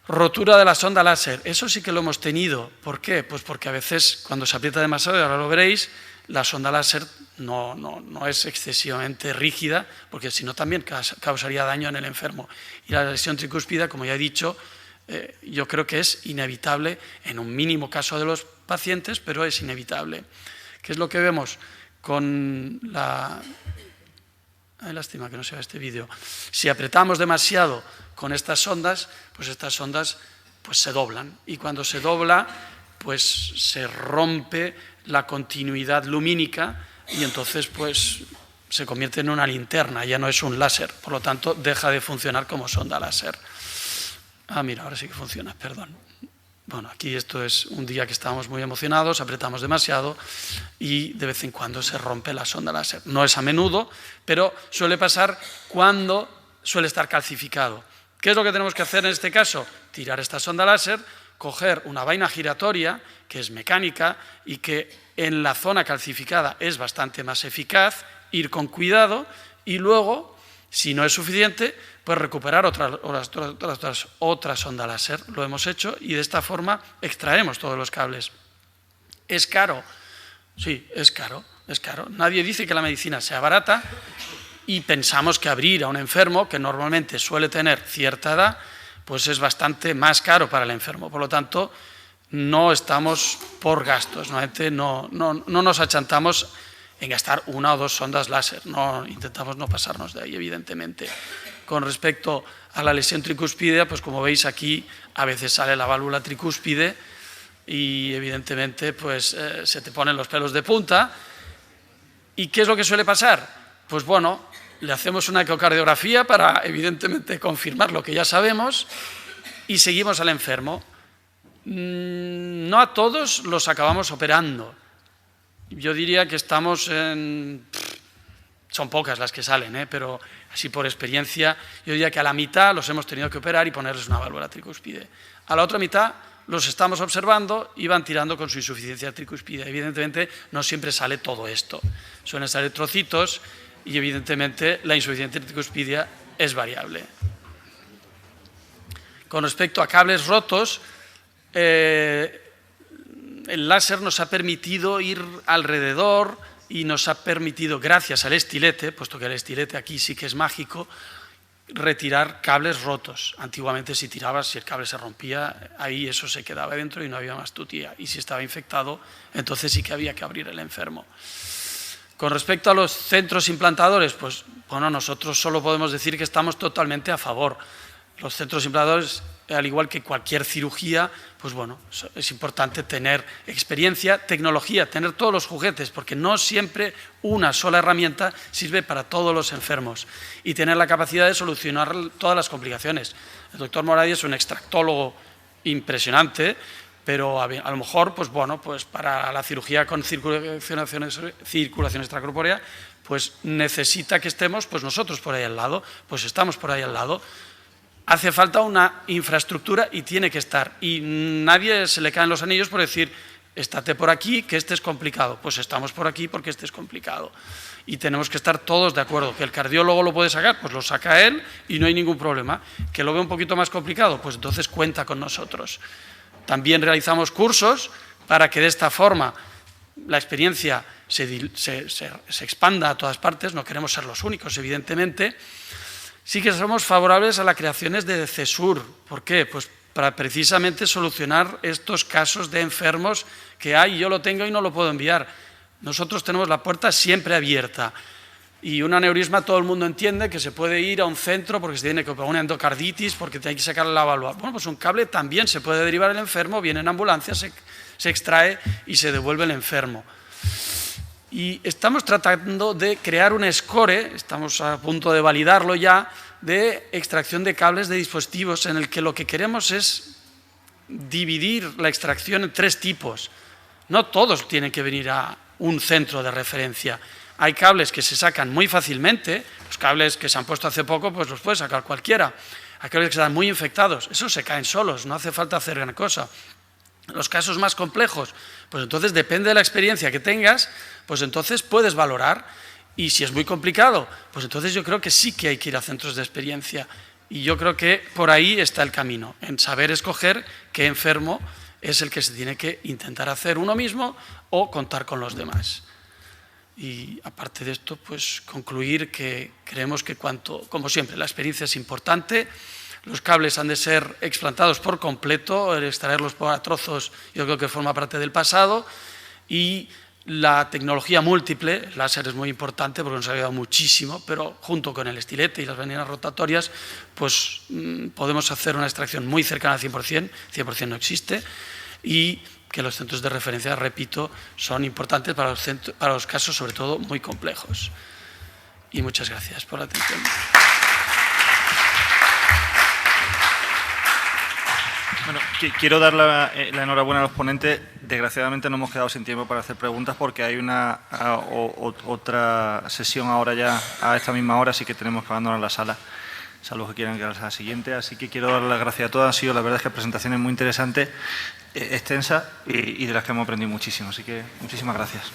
Rotura de la sonda láser, eso sí que lo hemos tenido. ¿Por qué? Pues porque a veces cuando se aprieta demasiado, y ahora lo veréis, la sonda láser no es excesivamente rígida, porque si no también causaría daño en el enfermo. Y la lesión tricúspide, como ya he dicho, yo creo que es inevitable en un mínimo caso de los pacientes, pero es inevitable. ¿Qué es lo que vemos con la... Ay, lástima que no se vea este vídeo. Si apretamos demasiado con estas sondas pues se doblan y cuando se dobla pues se rompe la continuidad lumínica y entonces pues se convierte en una linterna, ya no es un láser, por lo tanto deja de funcionar como sonda láser. Ah, mira, ahora sí que funciona, perdón. Bueno, aquí esto es un día que estábamos muy emocionados, apretamos demasiado y de vez en cuando se rompe la sonda láser. No es a menudo, pero suele pasar cuando suele estar calcificado. ¿Qué es lo que tenemos que hacer en este caso? Tirar esta sonda láser, coger una vaina giratoria, que es mecánica y que en la zona calcificada es bastante más eficaz, ir con cuidado y luego, si no es suficiente, pues recuperar otra sonda láser. Lo hemos hecho y de esta forma extraemos todos los cables. ¿Es caro? Sí, es caro, es caro. Nadie dice que la medicina sea barata y pensamos que abrir a un enfermo, que normalmente suele tener cierta edad, pues es bastante más caro para el enfermo. Por lo tanto, no estamos por gastos, normalmente no nos achantamos en gastar una o dos sondas láser, intentamos no pasarnos de ahí, evidentemente. Con respecto a la lesión tricúspide, pues como veis aquí a veces sale la válvula tricúspide y evidentemente pues se te ponen los pelos de punta. ¿Y qué es lo que suele pasar? Pues bueno, le hacemos una ecocardiografía para evidentemente confirmar lo que ya sabemos y seguimos al enfermo. No a todos los acabamos operando. Yo diría que estamos en... Son pocas las que salen, pero así por experiencia, yo diría que a la mitad los hemos tenido que operar y ponerles una válvula tricúspide. A la otra mitad los estamos observando y van tirando con su insuficiencia tricúspide. Evidentemente no siempre sale todo esto. Suelen salir trocitos y evidentemente la insuficiencia tricúspide es variable. Con respecto a cables rotos, el láser nos ha permitido ir alrededor y nos ha permitido, gracias al estilete, puesto que el estilete aquí sí que es mágico, retirar cables rotos. Antiguamente si tirabas, si el cable se rompía, ahí eso se quedaba dentro y no había más tutía. Y si estaba infectado, entonces sí que había que abrir el enfermo. Con respecto a los centros implantadores, pues bueno, nosotros solo podemos decir que estamos totalmente a favor. Los centros implantadores, al igual que cualquier cirugía, pues bueno, es importante tener experiencia, tecnología, tener todos los juguetes, porque no siempre una sola herramienta sirve para todos los enfermos, y tener la capacidad de solucionar todas las complicaciones. El doctor Moradi es un extractólogo impresionante, pero a lo mejor, pues bueno, pues para la cirugía con circulación extracorpórea, pues necesita que estemos pues nosotros por ahí al lado, pues estamos por ahí al lado. Hace falta una infraestructura y tiene que estar. Y nadie se le caen los anillos por decir, estate por aquí, que este es complicado. Pues estamos por aquí porque este es complicado. Y tenemos que estar todos de acuerdo. ¿Que el cardiólogo lo puede sacar? Pues lo saca él y no hay ningún problema. ¿Que lo ve un poquito más complicado? Pues entonces cuenta con nosotros. También realizamos cursos para que de esta forma la experiencia se expanda a todas partes. No queremos ser los únicos, evidentemente. Sí que somos favorables a las creaciones de CESUR. ¿Por qué? Pues para precisamente solucionar estos casos de enfermos que hay, yo lo tengo y no lo puedo enviar. Nosotros tenemos la puerta siempre abierta. Y un aneurisma todo el mundo entiende que se puede ir a un centro porque se tiene que operar una endocarditis, porque tiene que sacar la válvula. Bueno, pues un cable también se puede derivar el enfermo, viene en ambulancia, se extrae y se devuelve el enfermo. Y estamos tratando de crear un score, estamos a punto de validarlo ya, de extracción de cables de dispositivos, en el que lo que queremos es dividir la extracción en 3 tipos. No todos tienen que venir a un centro de referencia. Hay cables que se sacan muy fácilmente, los cables que se han puesto hace poco, pues los puede sacar cualquiera. Hay cables que están muy infectados, esos se caen solos, no hace falta hacer gran cosa. Los casos más complejos, pues entonces depende de la experiencia que tengas, pues entonces puedes valorar. Y si es muy complicado, pues entonces yo creo que sí que hay que ir a centros de experiencia. Y yo creo que por ahí está el camino, en saber escoger qué enfermo es el que se tiene que intentar hacer uno mismo o contar con los demás. Y aparte de esto, pues concluir que creemos que como siempre, la experiencia es importante. Los cables han de ser explantados por completo, el extraerlos por trozos yo creo que forma parte del pasado, y la tecnología múltiple, el láser es muy importante porque nos ha ayudado muchísimo, pero junto con el estilete y las veninas rotatorias, pues podemos hacer una extracción muy cercana al 100%, 100% no existe, y que los centros de referencia, repito, son importantes para los casos sobre todo muy complejos. Y muchas gracias por la atención. Bueno, quiero dar la enhorabuena a los ponentes. Desgraciadamente no hemos quedado sin tiempo para hacer preguntas porque hay otra sesión ahora ya a esta misma hora, así que tenemos que abandonar la sala, salvo que quieran quedarse a la siguiente. Así que quiero dar las gracias a todos. Han sido, la verdad es que presentaciones muy interesantes, extensas y de las que hemos aprendido muchísimo. Así que muchísimas gracias.